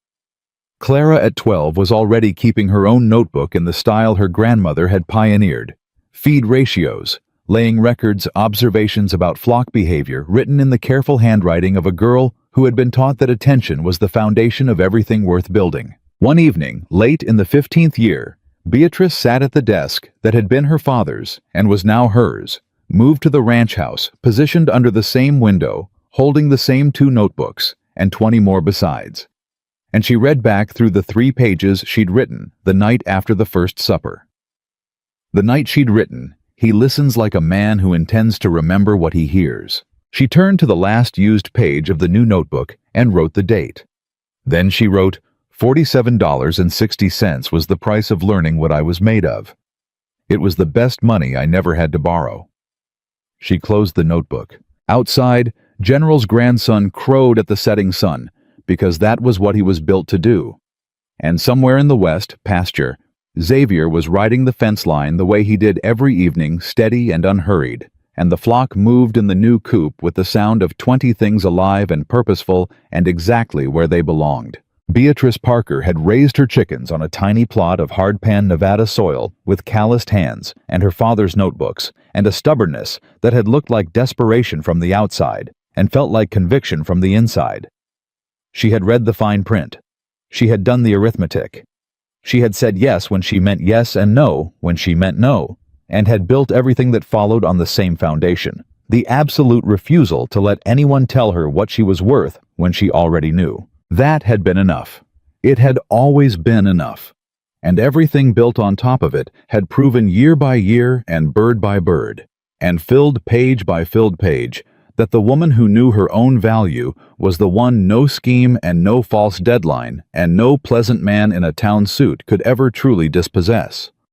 [SPEAKER 1] Clara at 12 was already keeping her own notebook in the style her grandmother had pioneered. Feed ratios, laying records, observations about flock behavior written in the careful handwriting of a girl who had been taught that attention was the foundation of everything worth building. One evening, late in the 15th year, Beatrice sat at the desk that had been her father's and was now hers, moved to the ranch house, positioned under the same window, holding the same 2 notebooks, and 20 more besides. And she read back through the 3 pages she'd written the night after the first supper. The night she'd written, "He listens like a man who intends to remember what he hears." She turned to the last used page of the new notebook and wrote the date. Then she wrote, $47.60 was the price of learning what I was made of. It was the best money I never had to borrow. She closed the notebook. Outside, General's grandson crowed at the setting sun, because that was what he was built to do. And somewhere in the west pasture, Xavier was riding the fence line the way he did every evening, steady and unhurried, and the flock moved in the new coop with the sound of 20 things alive and purposeful and exactly where they belonged. Beatrice Parker had raised her chickens on a tiny plot of hardpan Nevada soil with calloused hands and her father's notebooks, and a stubbornness that had looked like desperation from the outside and felt like conviction from the inside. She had read the fine print. She had done the arithmetic. She had said yes when she meant yes and no when she meant no, and had built everything that followed on the same foundation, the absolute refusal to let anyone tell her what she was worth when she already knew. That had been enough. It had always been enough. And everything built on top of it had proven year by year and bird by bird, and filled page by filled page, that the woman who knew her own value was the one no scheme and no false deadline and no pleasant man in a town suit could ever truly dispossess.